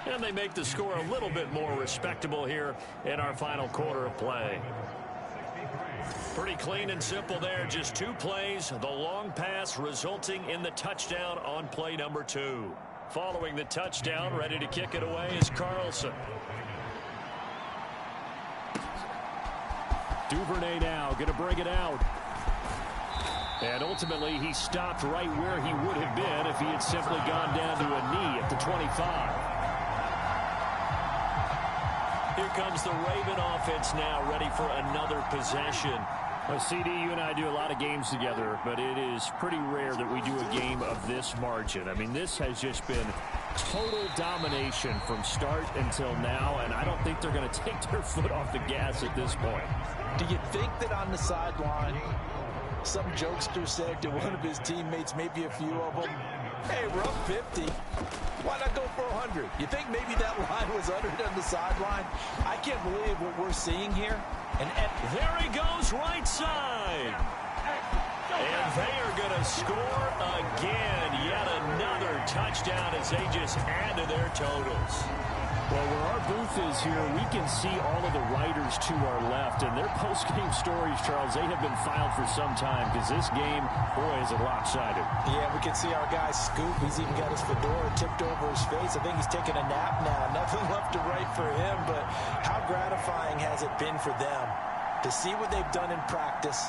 And they make the score a little bit more respectable here in our final quarter of play. Pretty clean and simple there. Just 2 plays. The long pass resulting in the touchdown on play number 2. Following the touchdown, ready to kick it away is Carlson. Duvernay now going to bring it out. And ultimately he stopped right where he would have been if he had simply gone down to a knee at the 25. Here comes the Raven offense now, ready for another possession. Well, CD, you and I do a lot of games together, but it is pretty rare that we do a game of this margin. I mean, this has just been total domination from start until now, and I don't think they're going to take their foot off the gas at this point. Do you think that on the sideline, some jokester said to one of his teammates, maybe a few of them, hey, we're up 50. Why not go for 100? You think maybe that line was uttered on the sideline? I can't believe what we're seeing here. And there he goes, right side. And they are going to score again. Yet another touchdown as they just add to their totals. Well, where our booth is here, we can see all of the writers to our left. And their post-game stories, Charles, they have been filed for some time because this game, boy, is it lopsided. Yeah, we can see our guy Scoop. He's even got his fedora tipped over his face. I think he's taking a nap now. Nothing left to write for him, but how gratifying has it been for them to see what they've done in practice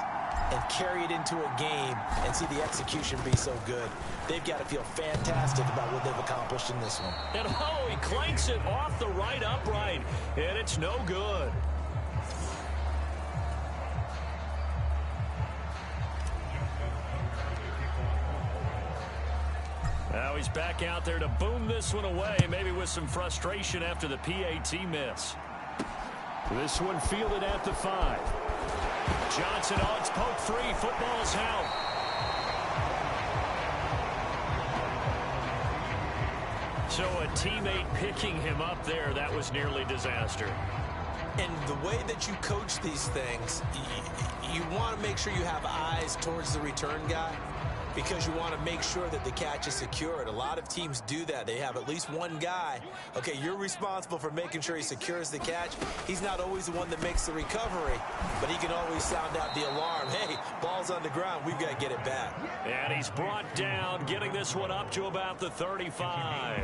and carry it into a game and see the execution be so good. They've got to feel fantastic about what they've accomplished in this one. And oh, he clanks it off the right upright, and it's no good. Now he's back out there to boom this one away, maybe with some frustration after the PAT miss. This one fielded at the 5. Johnson, oh, it's poke free. Football's out. So a teammate picking him up there, that was nearly disaster. And the way that you coach these things, you want to make sure you have eyes towards the return guy because you want to make sure that the catch is secured. A lot of teams do that. They have at least one guy. Okay, you're responsible for making sure he secures the catch. He's not always the one that makes the recovery, but he can always sound out the alarm. Hey, ball's on the ground. We've got to get it back. And he's brought down, getting this one up to about the 35.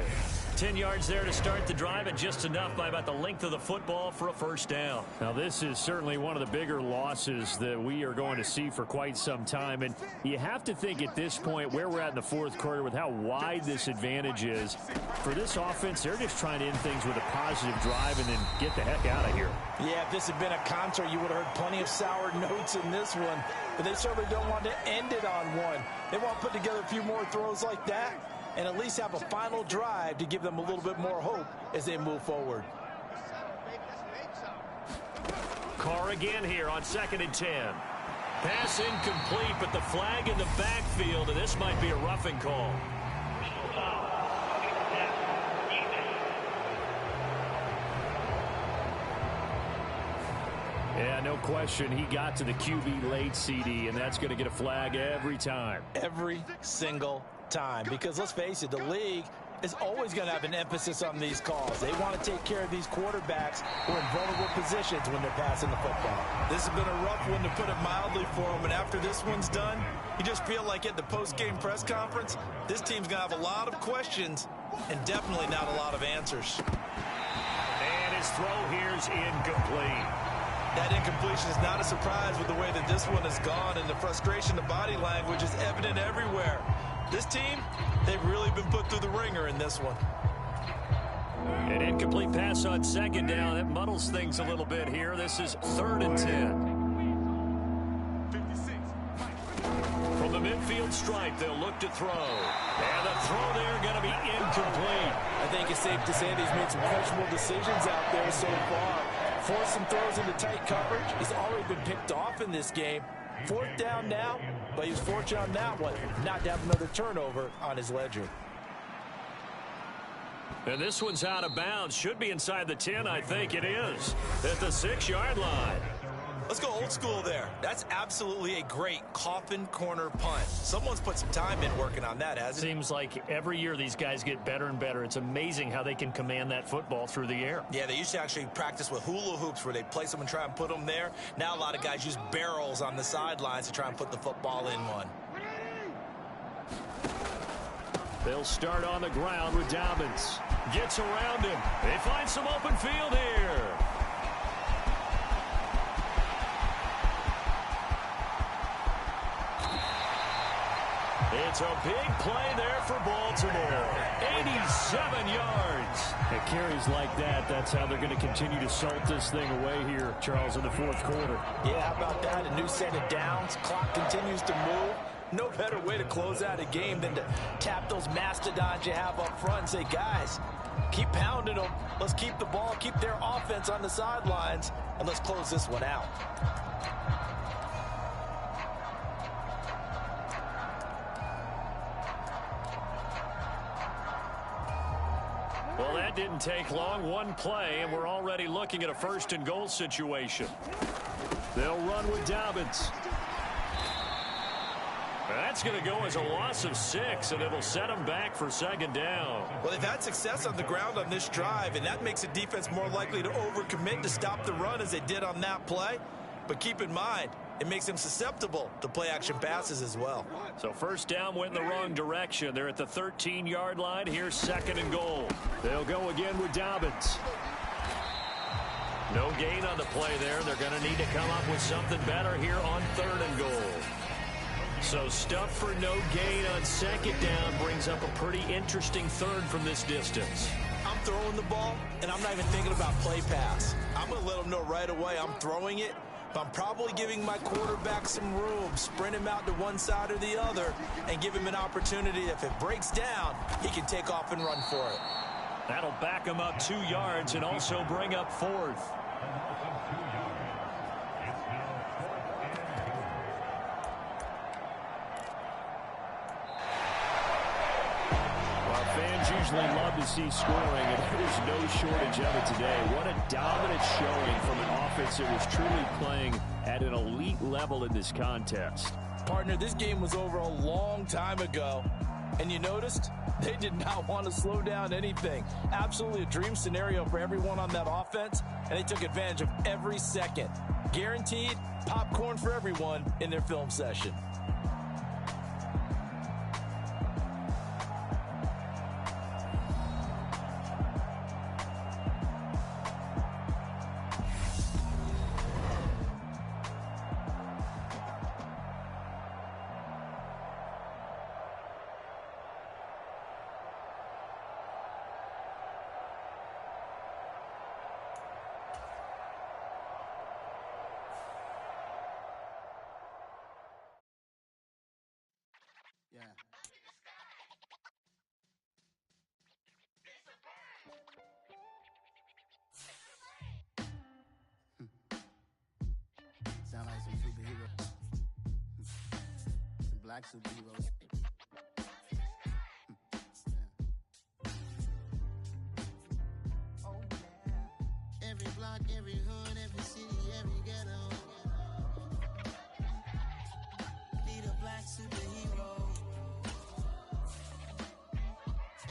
10 yards there to start the drive, and just enough by about the length of the football for a first down. Now, this is certainly one of the bigger losses that we are going to see for quite some time. And you have to think at this point where we're at in the fourth quarter with how wide this advantage is. For this offense, they're just trying to end things with a positive drive and then get the heck out of here. Yeah, if this had been a concert, you would have heard plenty of sour notes in this one. But they certainly don't want to end it on one. They want to put together a few more throws like that and at least have a final drive to give them a little bit more hope as they move forward. Carr again here on 2nd and 10. Pass incomplete, but the flag in the backfield, and this might be a roughing call. Yeah, no question. He got to the QB late, CD, and that's going to get a flag every time. Every single time. Because let's face it, the league is always going to have an emphasis on these calls. They want to take care of these quarterbacks who are in vulnerable positions when they're passing the football. This has been a rough one, to put it mildly, for them. And after this one's done, you just feel like at the post-game press conference, this team's going to have a lot of questions and definitely not a lot of answers. And his throw here's incomplete. That incompletion is not a surprise with the way that this one has gone, and the frustration, the body language is evident everywhere. This team, they've really been put through the ringer in this one. An incomplete pass on 2nd down. That muddles things a little bit here. This is 3rd and 10. From the midfield stripe, they'll look to throw. And the throw there going to be incomplete. I think it's safe to say that he's made some questionable decisions out there so far. Forced some throws into tight coverage. He's already been picked off in this game. 4th down now, but he was fortunate on that one not to have another turnover on his ledger. And this one's out of bounds. Should be inside the 10, I think it is. At the 6-yard line. Let's go old school there. That's absolutely a great coffin corner punt. Someone's put some time in working on that, hasn't it? Seems like every year these guys get better and better. It's amazing how they can command that football through the air. Yeah, they used to actually practice with hula hoops where they place them and try and put them there. Now a lot of guys use barrels on the sidelines to try and put the football in one. They'll start on the ground with Dobbins. Gets around him. They find some open field here. It's a big play there for Baltimore. 87 yards. At carries like that, that's how they're going to continue to salt this thing away here, Charles, in the fourth quarter. Yeah, how about that? A new set of downs. Clock continues to move. No better way to close out a game than to tap those mastodons you have up front and say, guys, keep pounding them. Let's keep the ball, keep their offense on the sidelines, and let's close this one out. Well, that didn't take long. One play, and we're already looking at a 1st and goal situation. They'll run with Dobbins. That's going to go as a loss of 6, and it'll set them back for 2nd down. Well, they've had success on the ground on this drive, and that makes a defense more likely to overcommit to stop the run as they did on that play. But keep in mind, it makes them susceptible to play-action passes as well. So 1st down went in the wrong direction. They're at the 13-yard line. Here's 2nd and goal. They'll go again with Dobbins. No gain on the play there. They're going to need to come up with something better here on 3rd and goal. So stuff for no gain on 2nd down brings up a pretty interesting 3rd from this distance. I'm throwing the ball, and I'm not even thinking about play pass. I'm going to let them know right away I'm throwing it, but I'm probably giving my quarterback some room, sprint him out to one side or the other, and give him an opportunity. If it breaks down, he can take off and run for it. That'll back him up 2 yards and also bring up 4th. Fans usually love to see scoring, and there's no shortage of it today. What a dominant showing from an offense that was truly playing at an elite level in this contest. Partner, this game was over a long time ago, and you noticed they did not want to slow down anything. Absolutely a dream scenario for everyone on that offense, and they took advantage of every second. Guaranteed popcorn for everyone in their film session. black superheroes. Oh, yeah. Every block, every hood, every city, every ghetto. Need a black superhero.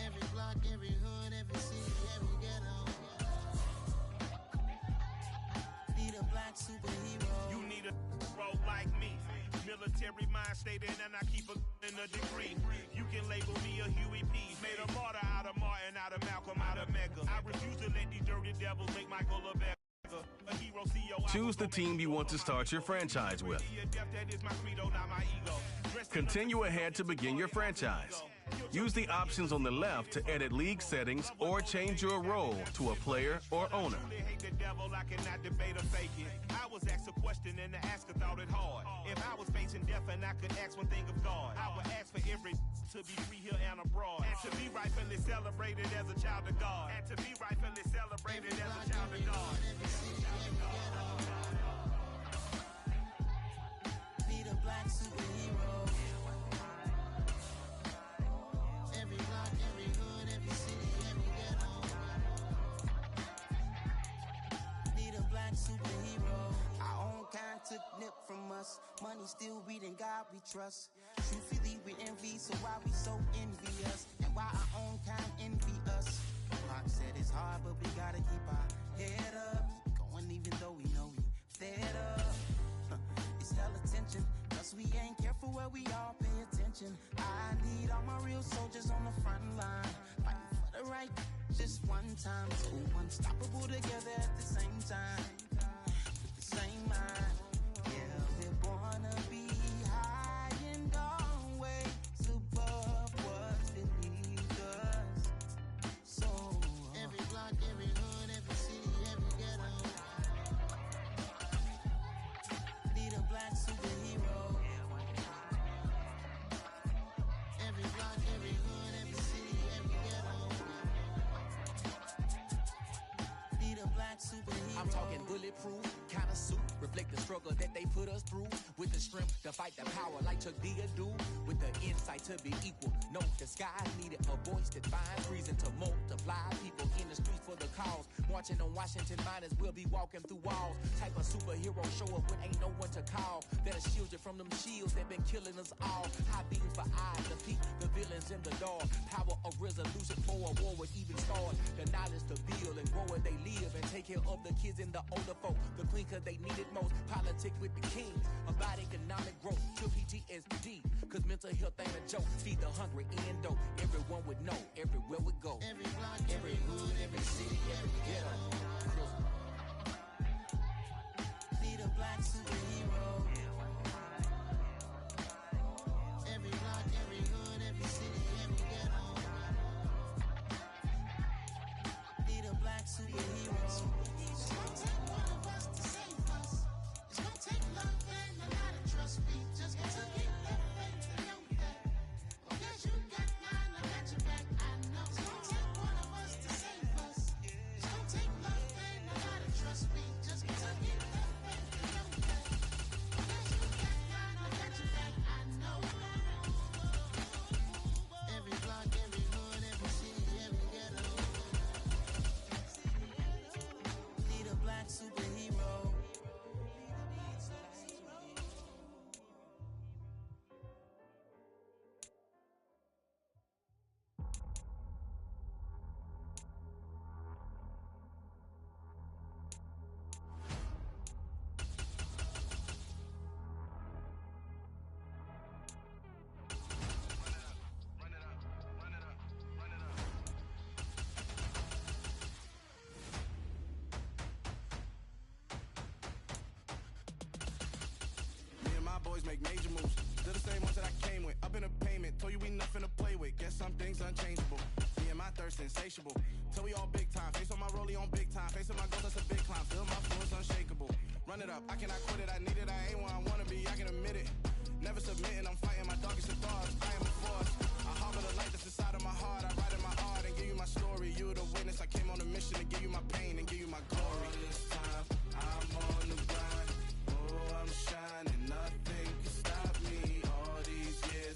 Every block, every hood, every city, every ghetto. Need a black superhero. You need a hero like me. Military mind stated, and I keep in a degree. You can label me a Huey P. Made a martyr out of Martin, out of Malcolm, out of Mega. I refuse to let these dirty devils make Michael a beggar. A hero CEO. Choose the team you want to start your franchise with. Continue ahead to begin your franchise. Use the options on the left to edit league settings or change your role to a player or owner. I was asked a question and the asker thought it hard. If I was facing death and I could ask one thing of God, I would ask for every to be free here and abroad. And to be rightfully celebrated as a child of God. And to be rightfully celebrated as a child of God. Need a black superhero. Every block, every hood, every city, every ghetto. Need a black superhero. Our own kind took nip from us. Money still reading God we trust. Truthfully we envy, so why we so envious? And why our own kind envy us? Rock said it's hard, but we gotta keep our head up. Going even though we know we fed up. It's hell attention, cause we ain't careful where we all pay attention. I need all my real soldiers on the front line, fighting for the right just one time. So unstoppable together at the same time, with the same mind. Yeah, we're born to be high and always above what's beneath us. So every block, every hood, every city, every ghetto. Need a black superhero. Every block, every hood, every city, every ghetto. Need a black superhero. I'm talking bulletproof, kind of suit, reflect the struggle that they put us through. With the strength to fight the power like Chuck D do. With the insight to be equal, no disguise needed. A voice that finds reason to multiply. People in the streets for the cause. Marching on Washington, might as well be walking through walls. Type of superhero show up when ain't no one to call. That'll shield you from them shields that been killing us all. High beams for eyes, defeat the villains in the dark. Power of resolution for a war would even start. The knowledge to build and grow where they live and take care of the kids and the older folk. The queen cause they need it most. Politic with the kings about economic growth. Kill PTSD cause mental health ain't a joke. Feed the hungry and dope. Everyone would know everywhere we go. Every block, Every hood, every city, every ghetto. need a black superhero. Every block, every hood, every city, every ghetto. Need a black superhero. It's gonna take one of us to save us. It's gonna take love and a lot of trust. We just got to get that faith to know that. Oh, yes, you got mine, I got your back. I know. It's gonna take one of us to save us. It's gonna take love and a lot of trust. We just got to get that faith to know that. Oh, yes, you got mine, I got your back. I know. Every block, every hood, every city, every ghetto. Need a black superhero. Me and my boys make major moves. They're the same ones that I came with. Up in a payment, told you we nothing to play with. Guess some things unchangeable. Me and my thirst insatiable. Till we all big time. Face on my rollie on big time. Face on my goals, that's a big climb. Feel my flows unshakable. Run it up, I cannot quit it. I need it, I ain't where I wanna be. I can admit it. Never submitting, I'm fighting my darkest of thoughts. I am a force. I harbor the light that's inside of my heart. I write in my art and give you my story. You the witness. I came on a mission to give you my pain and give you my glory. All this time, I'm on the grind. Oh, I'm shining. Nothing can stop me. All these years.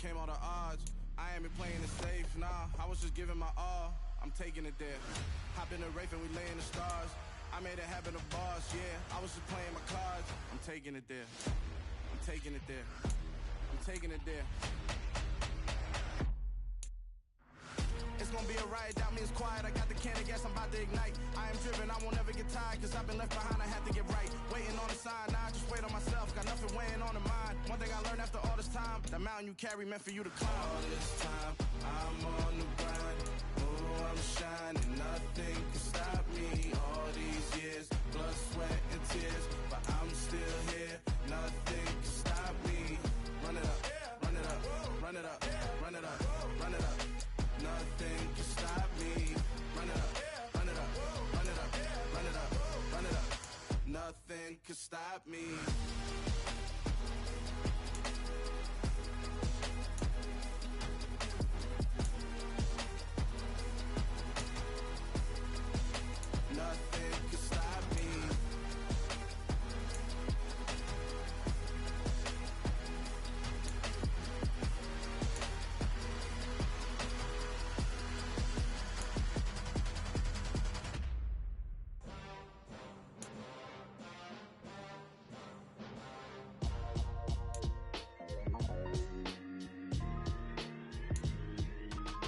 overcame all the odds. I ain't been playing it safe, nah. I was just giving my all. I'm taking it there. Hop in the Wraith and we lay in the stars. I made it happen, a boss, yeah. I was just playing my cards. I'm taking it there. I'm taking it there. I'm taking it there. It's gonna be a riot, doubt me it's quiet. I got the can of gas, I'm about to ignite. I am driven, I won't ever get tired, cause I've been left behind, I had to get right. Waiting on the sign, now I just wait on myself. Got nothing weighing on the mind. One thing I learned after all this time, the mountain you carry meant for you to climb. All this time, I'm on the grind. Oh, I'm shining, nothing can stop me. All these years, blood, sweat, and tears, but I'm still here. Nothing can stop me. Run it up, run it up, run it up, run it up, run it up. Nothing can stop me. Run it up, run it up, run it up, run it up, run it up. Nothing can stop me. Nothing can stop me.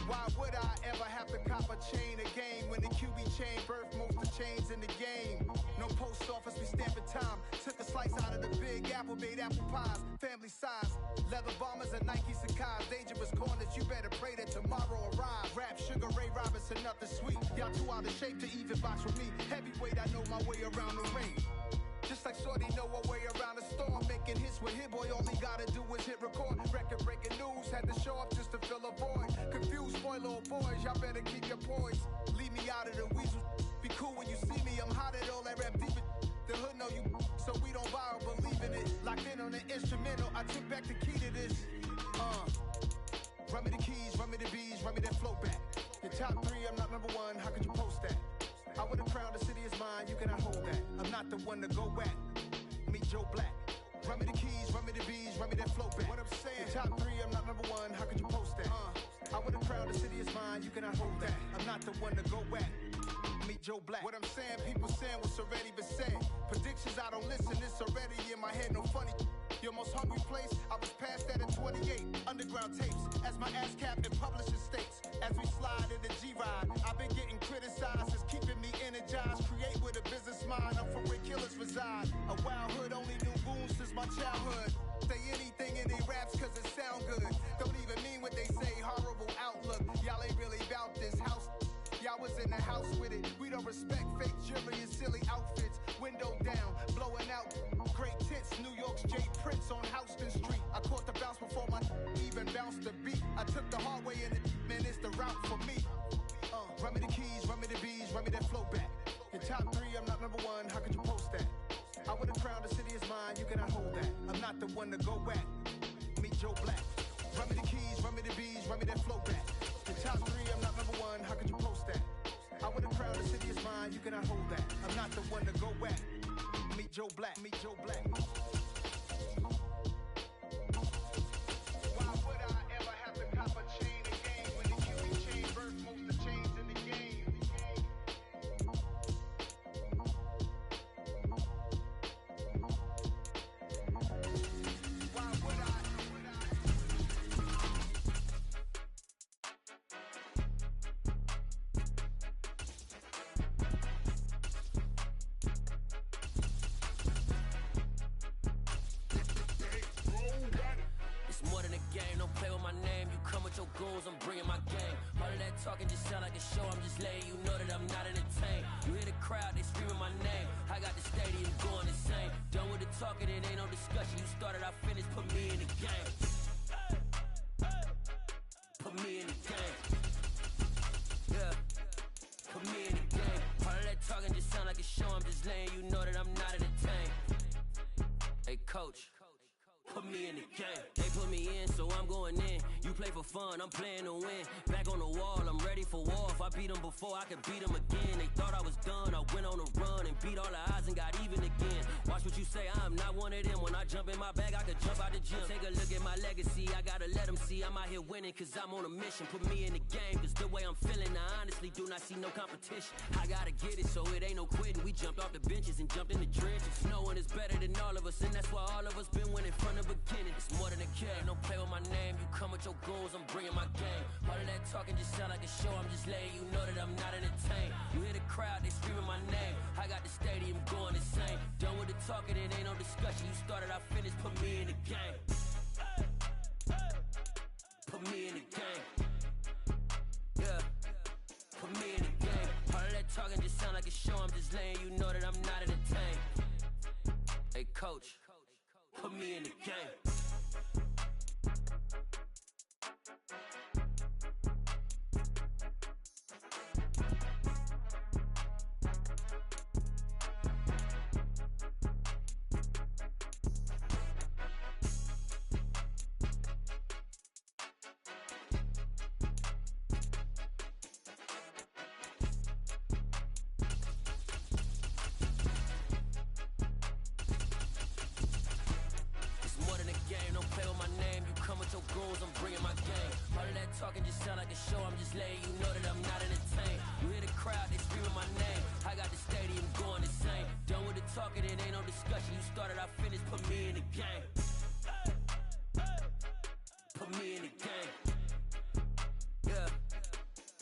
Why would I ever have to cop a chain a game when the QB chain birthed most of chains in the game? No post office, we stamping time. Took a slice out of the big apple, made apple pies, family size. Leather bombers and Nike Sakai's. Dangerous corners, you better pray that tomorrow arrives. Rap, Sugar Ray Robinson, nothing sweet. Y'all too out of shape to even box with me. Heavyweight, I know my way around the ring. Just like Shorty know her way around the storm. Making hits with Hit Boy, all he gotta do is hit record. Record breaking news, had to show up just to fill a void. Confused boy, little boys, y'all better keep your poise. Leave me out of the weasel. Be cool when you see me, I'm hot at all that rap deep. The hood know you, so we don't borrow, believe in it. Locked in on the instrumental, I took back the key to this. Run me the keys, run me the bees, run me that flow back. Your top three, I'm not number one, how could you post that? I would've crowned the city is mine, you cannot hold that. I'm not the one to go back. Meet Joe Black. Run me the keys, run me the bees, run me that flow back. What I'm saying, top three, I'm not number one, how could you post that? I would've crowned the city is mine, you cannot hold that. I'm not the one to go back. Meet Joe Black. What I'm saying, people saying what's already been said. Predictions, I don't listen, it's already in my head, no funny. Your most hungry place, I was past that at 28. Underground tapes, as my ass cap in publishing states. As we slide in the G-Ride, I've been getting criticized, it's keeping me energized. Create with a business mind, I'm from where killers reside. A wild hood, only knew goons since my childhood. Say anything in they raps cause it sound good. Don't even mean what they say, horrible outlook. Y'all ain't really about this house. Y'all was in the house with it. We don't respect fake jewelry and silly outfits. Window down, blowing out great tits. New York's J. Prince on Houston Street. I caught the bounce before my even bounced the beat. I took the hard way and it, man, it's the route for me. Run me the keys, run me the bees, run me that flow back. Your top three, I'm not number one, how could you post that? I would've crowned the city is mine, you cannot hold that. I'm not the one to go back. Meet Joe Black. Run me the keys, run me the bees, run me that flow back. Your top three, I'm not number one, how could you post that? I would've crowned the city is mine, you cannot hold that. I'm not the one to go back. Meet Joe Black, meet Joe Black. Why would I ever have to cop a chain a game when the QB chain birthed most of chains in the game? Why would I? Your goals, I'm bringing my game. All of that talking just sound like a show. I'm just letting you know that I'm not entertained. You hear the crowd, they screaming my name. I got the stadium going insane. Done with the talking, it ain't no discussion. You started, I finished, put me in the game. Put me in the game. Yeah, put me in the game. All of that talking just sound like a show. I'm just letting you know that I'm not entertained. Hey coach, put put me in the game. They put me in, so I'm going in. You play for fun, I'm playing to win. Back on the wall, I'm ready for war. If I beat them before, I could beat them again. They thought I was done, I went on a run and beat all the odds and got even again. Watch what you say, I'm not one of them. When I jump in my bag, I could jump out the gym. Take a look at my legacy, I gotta let them see I'm out here winning, cause I'm on a mission. Put me in the game, cause the way I'm feeling, I honestly do not see no competition. I gotta get it, so it ain't no quitting. We jumped off the benches and jumped in the trenches. No one is better than all of us, and that's why all of us been winning from the beginning. It's more than a game, don't play with my name. You come with your goals, I'm bringing my game. All of that talking just sound like a show, I'm just letting you know that I'm not entertained. You hear the crowd, they screaming my name. I got the stadium going insane. Done with the talking, it ain't no discussion. You started, I finished, put me in the game. Put me in the game. Yeah, put me in the game. All of that talking just sound like a show, I'm just letting you know that I'm not entertained. Hey coach, put me in the game. I'm bringing my game. All of that talking just sound like a show, I'm just letting you know that I'm not entertained. You hear the crowd, they screaming my name. I got the stadium going insane. Done with the talking, it ain't no discussion. You started, I finished, put me in the game. Put me in the game. Yeah,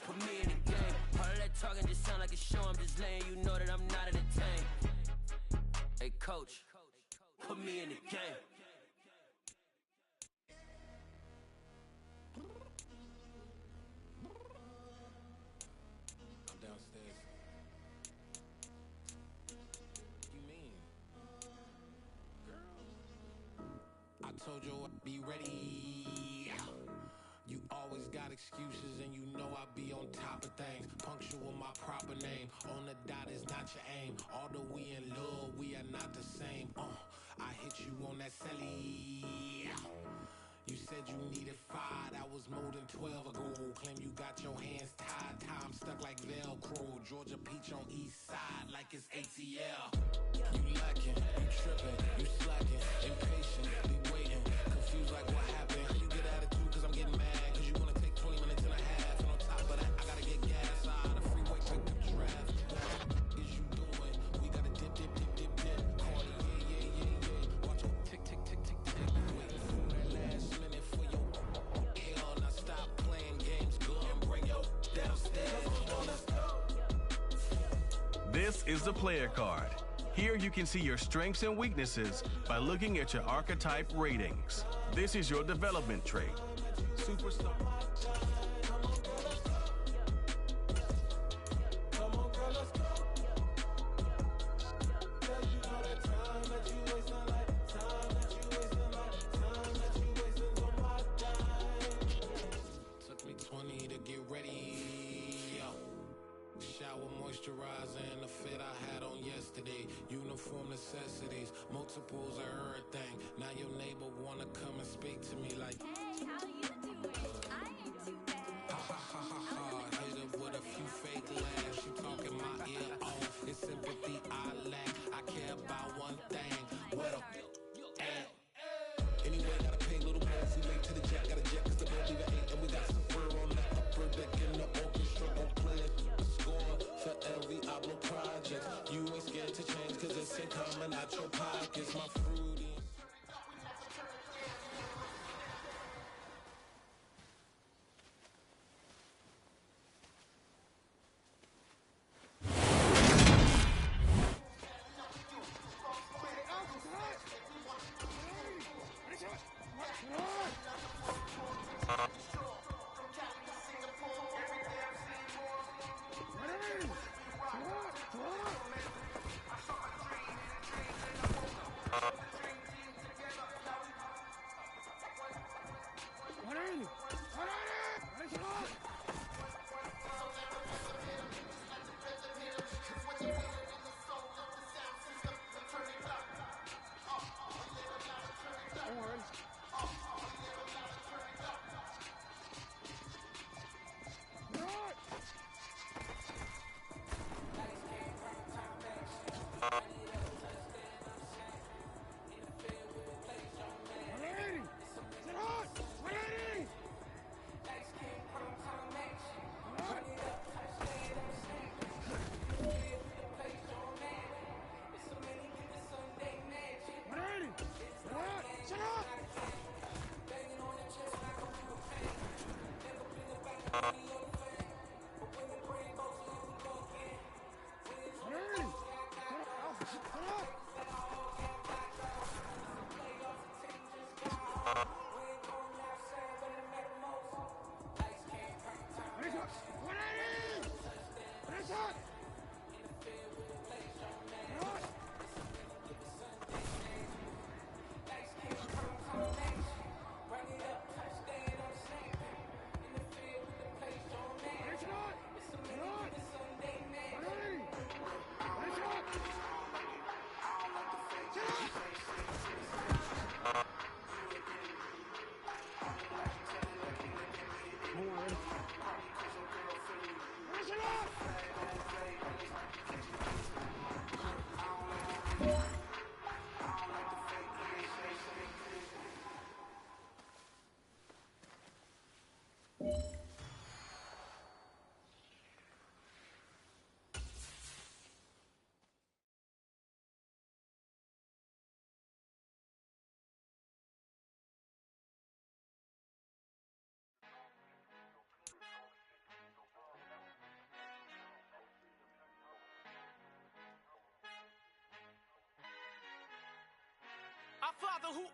put me in the game. All of that talking just sound like a show, I'm just letting you know that I'm not entertained. Hey coach, put me in the game. Told you I'd be ready. You always got excuses and you know I be on top of things. Punctual my proper name. On the dot is not your aim. Although we in love, we are not the same. I hit you on that celly. You said you needed 5, that was more than 12 ago. Claim you got your hands tied, time stuck like Velcro. Georgia Peach on east side like it's ATL. You lacking, you tripping, you slacking, impatient, be waiting, confused like what happened. How you get attitude cause I'm getting mad, cause you wanna take 20 minutes and a half. And on top of that, I gotta get gas out of the freeway, quick to draft. What is you doing? We gotta dip. Cardi, yeah. Watch your tick. Waiting for that last minute for your hell. Now stop playing games, go and bring your downstairs. This is the player card. Here you can see your strengths and weaknesses by looking at your archetype ratings. This is your development trait. Superstar. Took me 20 to get ready. Shower moisturizer and the fit I had on yesterday. Uniform necessities, multiples of everything. Now your neighbor wanna come and speak to me like, hey, how you doing? I ain't too bad. ha. Hit her with a few fake laughs. She talking my ear off. It's sympathy I lack. I care about one thing. Where the at? Anyway, gotta pay a little more. We late to the jet, got a jet cause the boat leave at 8. And we got some fur on the upper deck in the orchestra. Gon' play it. Score for every album project. You ain't scared to change cause it's ain't coming out your pockets. My fruity.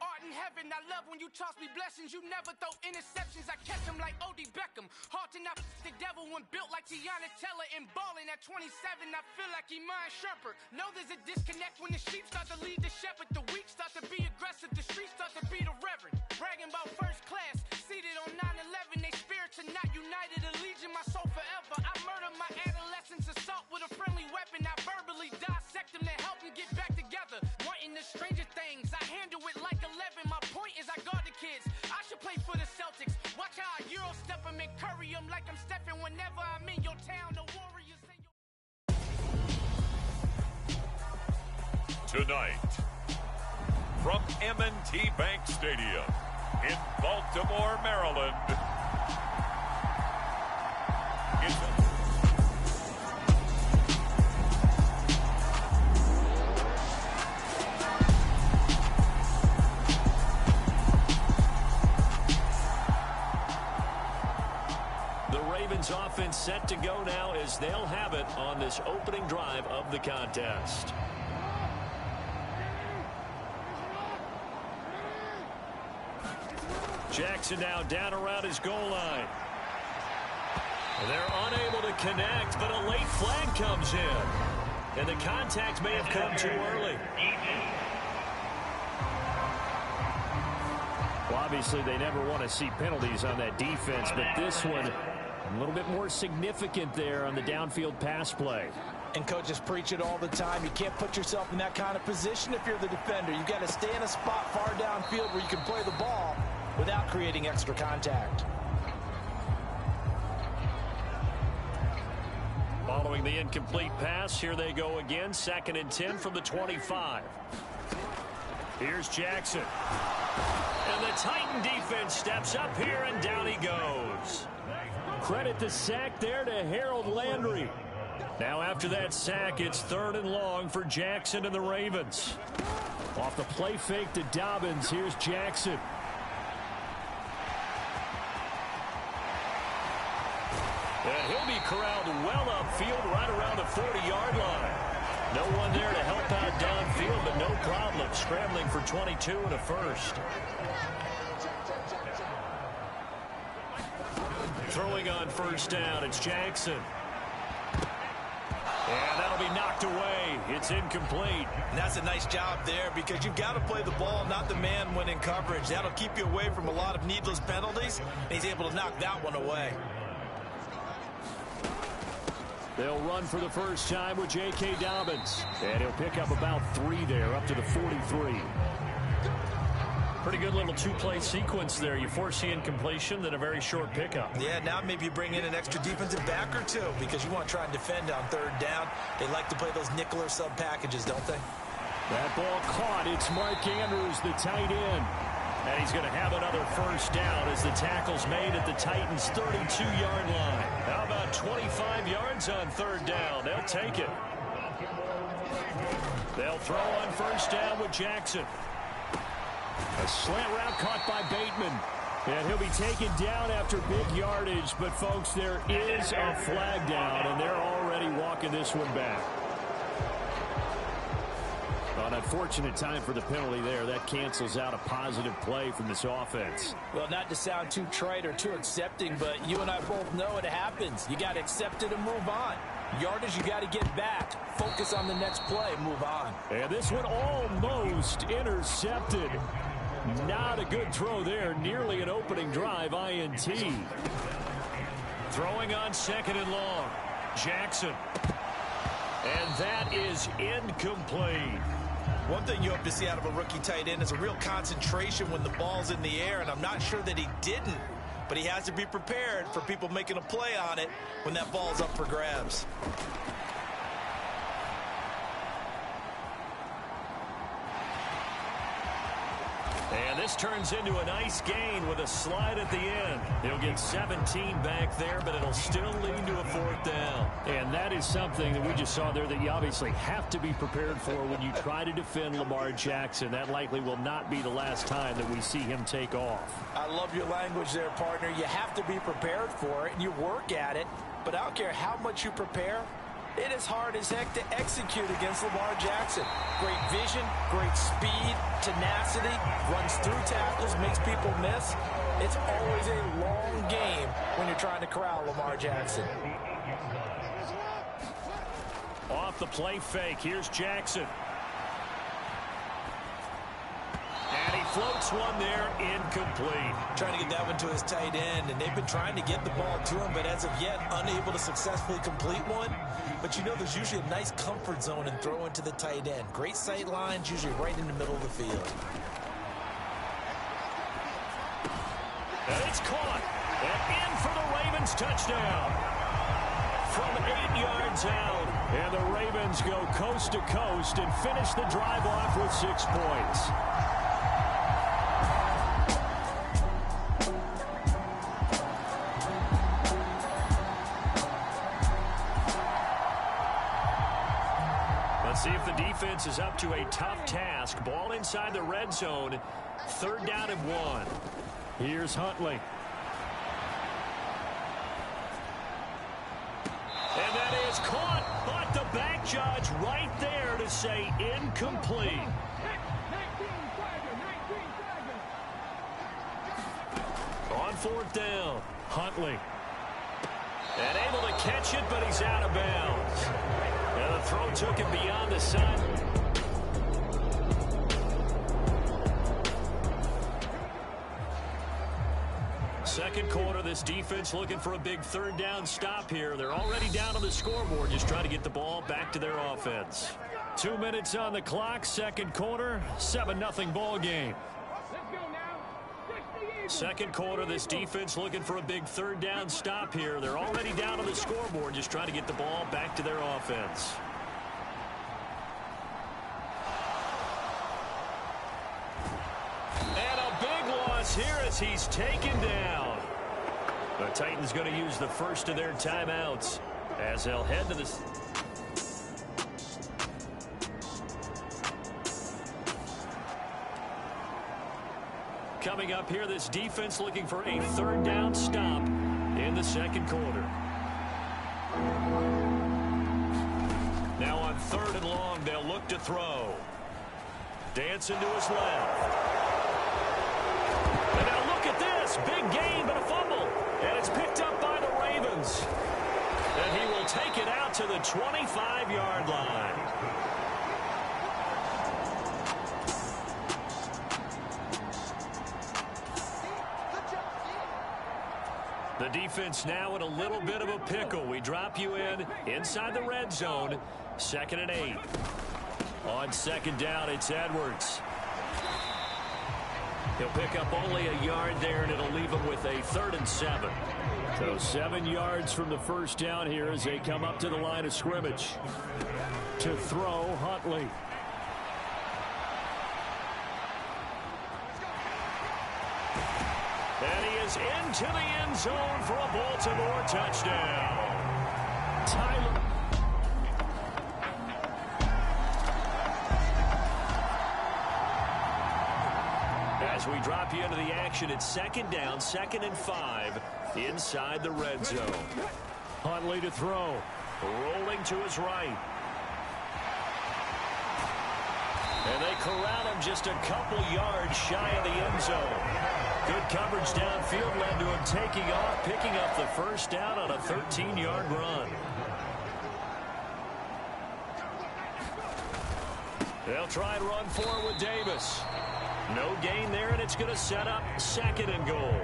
art in heaven. I love when you toss me blessings. You never throw interceptions. I catch them like O.D. Beckham. Hard to not the devil when built like Tiana Teller and balling at 27. I feel like Iman Shumpert. Know there's a disconnect when the sheep start to lead the shepherd. The weak start to be aggressive. The streets start to be the reverend. Bragging about first class. Seated on 9/11. They spirits are not united. A legion, my soul forever. I murder my adolescence. Assault with a friendly weapon. I verbally dissect them to help them get back together. Wanting the stranger things. I handle it like 11. My point is I guard the kids. I should play for the Celtics. Watch how I Euro step them and curry them like I'm stepping whenever I'm in your town. The Warriors in your... Tonight, from M&T Bank Stadium in Baltimore, Maryland, the Ravens offense set to go now as they'll have it on this opening drive of the contest. Jackson now down around his goal line. They're unable to connect, but a late flag comes in. And the contact may have come too early. Well, obviously, they never want to see penalties on that defense, but this one a little bit more significant there on the downfield pass play. And coaches preach it all the time. You can't put yourself in that kind of position if you're the defender. You've got to stay in a spot far downfield where you can play the ball without creating extra contact. Following the incomplete pass, here they go again. 2nd and 10 from the 25. Here's Jackson. And the Titan defense steps up here, and down he goes. Credit the sack there to Harold Landry. Now after that sack, it's 3rd and long for Jackson and the Ravens. Off the play fake to Dobbins, here's Jackson. And he'll be corralled well upfield right around the 40-yard line. No one there to help out downfield, but no problem. Scrambling for 22 and a first. Throwing on 1st down, it's Jackson. And that'll be knocked away. It's incomplete. And that's a nice job there because you've got to play the ball, not the man when in coverage. That'll keep you away from a lot of needless penalties. And he's able to knock that one away. They'll run for the first time with J.K. Dobbins. And he'll pick up about 3 there, up to the 43. Pretty good little two-play sequence there. You force the incompletion, then a very short pickup. Yeah, now maybe you bring in an extra defensive back or two because you want to try and defend on 3rd down. They like to play those nickel or sub packages, don't they? That ball caught. It's Mark Andrews, the tight end. And he's going to have another first down as the tackle's made at the Titans' 32-yard line. How about 25 yards on 3rd down? They'll take it. They'll throw on 1st down with Jackson. A slant route caught by Bateman. And he'll be taken down after big yardage. But, folks, there is a flag down, and they're already walking this one back. An unfortunate time for the penalty there. That cancels out a positive play from this offense. Well, not to sound too trite or too accepting, but you and I both know it happens. You got to accept it and move on. Yardage, you got to get back. Focus on the next play. Move on. And this one almost intercepted. Not a good throw there. Nearly an opening drive INT. Throwing on 2nd and long. Jackson. And that is incomplete. One thing you hope to see out of a rookie tight end is a real concentration when the ball's in the air, and I'm not sure that he didn't, but he has to be prepared for people making a play on it when that ball's up for grabs. And this turns into a nice gain with a slide at the end. He'll get 17 back there, but it'll still lead to a 4th down. And that is something that we just saw there that you obviously have to be prepared for when you try to defend Lamar Jackson. That likely will not be the last time that we see him take off. I love your language there, partner. You have to be prepared for it, and you work at it. But I don't care how much you prepare, It is hard as heck to execute against Lamar Jackson. Great vision, great speed, tenacity, runs through tackles, makes people miss. It's always a long game when you're trying to corral Lamar Jackson. Off the play fake, here's Jackson. And he floats one there, incomplete. Trying to get that one to his tight end, and they've been trying to get the ball to him, but as of yet, unable to successfully complete one. But you know there's usually a nice comfort zone in throwing to the tight end. Great sight lines, usually right in the middle of the field. And it's caught. And in for the Ravens touchdown. From 8 yards out. And the Ravens go coast to coast and finish the drive off with 6 points. Let's see if the defense is up to a tough task. Ball inside the red zone. 3rd down and 1. Here's Huntley. And that is caught, but the back judge right there to say incomplete. On 4th down, Huntley. And able to catch it, but he's out of bounds. And the throw took him beyond the side. Second quarter, this defense looking for a big 3rd down stop here. They're already down on the scoreboard, just trying to get the ball back to their offense. 2 minutes on the clock, second quarter, 7-0 ball game. Second quarter, this defense looking for a big 3rd down stop here. They're already down on the scoreboard, just trying to get the ball back to their offense. And a big loss here as he's taken down. The Titans going to use the first of their timeouts as they'll head to the... Coming up here, this defense looking for a 3rd down stop in the second quarter. Now on 3rd and long, they'll look to throw. Dancing to his left. And now look at this. Big gain, but a fumble. And it's picked up by the Ravens. And he will take it out to the 25-yard line. The defense now in a little bit of a pickle. We drop you in inside the red zone. 2nd and 8. On 2nd down, it's Edwards. He'll pick up only a yard there, and it'll leave him with a 3rd and 7. So 7 yards from the first down here as they come up to the line of scrimmage. To throw, Huntley. And he is into the end zone for a Baltimore touchdown. Tyler. As we drop you into the action, it's 2nd down, 2nd and 5 inside the red zone. Huntley to throw. Rolling to his right. And they corral him just a couple yards shy of the end zone. Good coverage downfield led to him taking off, picking up the first down on a 13-yard run. They'll try and run forward with Davis. No gain there, and it's going to set up 2nd and goal.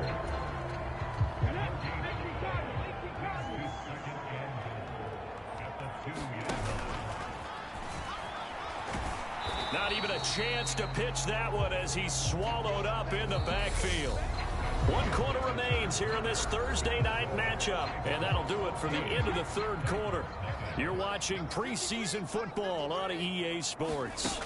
Not even a chance to pitch that one as he's swallowed up in the backfield. 1 quarter remains here in this Thursday night matchup, and that'll do it for the end of the 3rd quarter. You're watching preseason football on EA Sports.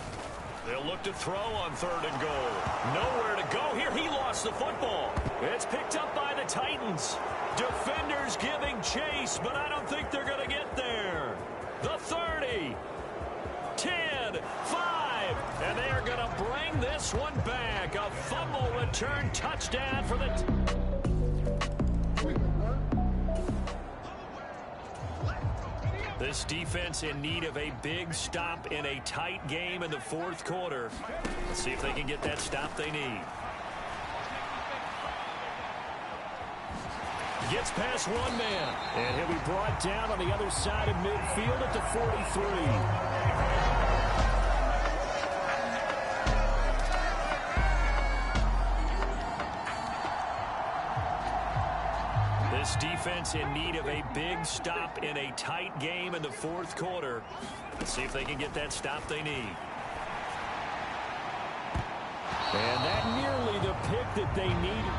They'll look to throw on 3rd and goal. Nowhere to go here. He lost the football. It's picked up by the Titans. Defenders giving chase, but I don't think they're going to get there. The 30, 10, 5, and they are going to bring this one back. A fumble return touchdown for the... This defense in need of a big stop in a tight game in the fourth quarter. Let's see if they can get that stop they need. Gets past one man. And he'll be brought down on the other side of midfield at the 43. This defense in need of a big stop in a tight game in the fourth quarter. Let's see if they can get that stop they need. And that nearly the pick that they needed.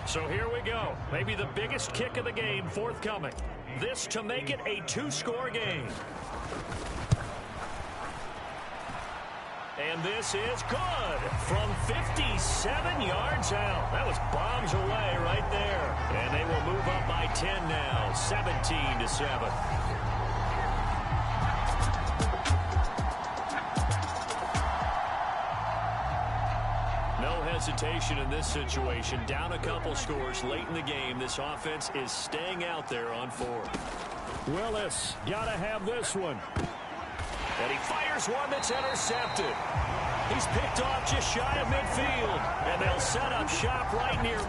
So here we go. Maybe the biggest kick of the game forthcoming. This to make it a two-score game. And this is good from 57 yards out. That was bombs away right there. And they will move up by 10 now, 17-7. No hesitation in this situation. Down a couple scores late in the game. This offense is staying out there on fourth. Willis, gotta have this one. And he fires one that's intercepted. He's picked off just shy of midfield. And they'll set up shop right near me.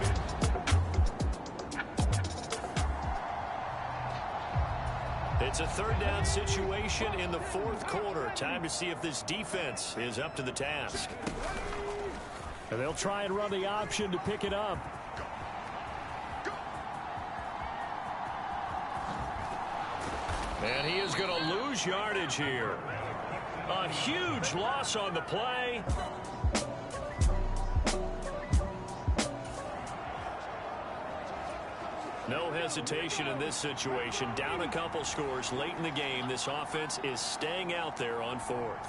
It's a third down situation in the fourth quarter. Time to see if this defense is up to the task. And they'll try and run the option to pick it up. And he is going to lose yardage here. A huge loss on the play. No hesitation in this situation. Down a couple scores late in the game. This offense is staying out there on fourth.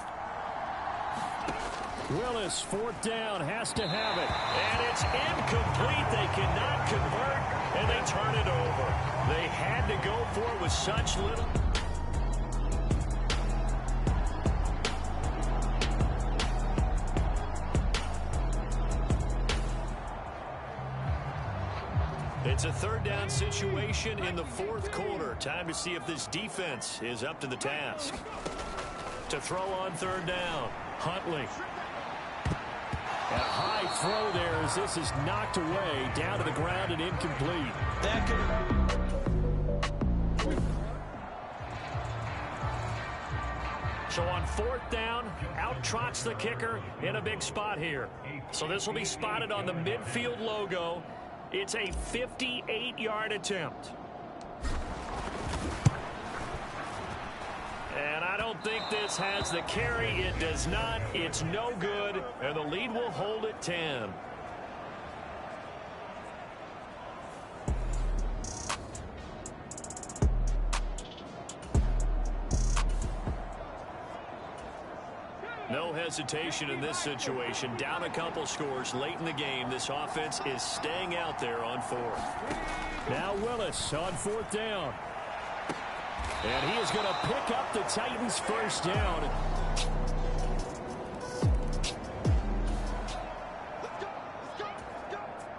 Willis, fourth down, has to have it. And it's incomplete. They cannot convert, and they turn it over. They had to go for it with such little. It's a third down situation in the fourth quarter. Time to see if this defense is up to the task. To throw on third down, Huntley. And a high throw there as this is knocked away, down to the ground and incomplete. That could... So on fourth down, out trots the kicker in a big spot here. So this will be spotted on the midfield logo. It's a 58-yard attempt. And I don't think this has the carry. It does not. It's no good. And the lead will hold at 10. No hesitation in this situation. Down a couple scores late in the game. This offense is staying out there on fourth. Now Willis on fourth down. And he is going to pick up the Titans' first down.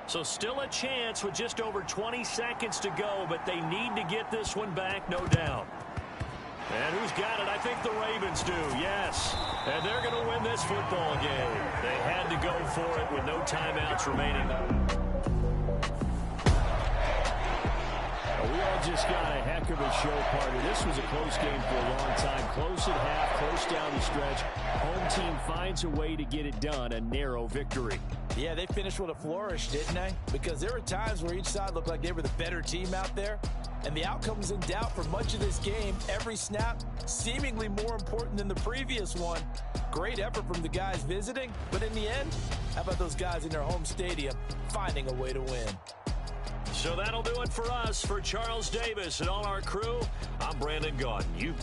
So still a chance with just over 20 seconds to go, but they need to get this one back, no doubt. And who's got it? I think the Ravens do, yes. And they're going to win this football game. They had to go for it with no timeouts remaining. We all just got a heck of a show, partner. This was a close game for a long time. Close at half, close down the stretch. Home team finds a way to get it done, a narrow victory. Yeah, they finished with a flourish, didn't they? Because there were times where each side looked like they were the better team out there. And the outcome was in doubt for much of this game. Every snap seemingly more important than the previous one. Great effort from the guys visiting. But in the end, how about those guys in their home stadium finding a way to win? So that'll do it for us. For Charles Davis and all our crew, I'm Brandon Gaudin. You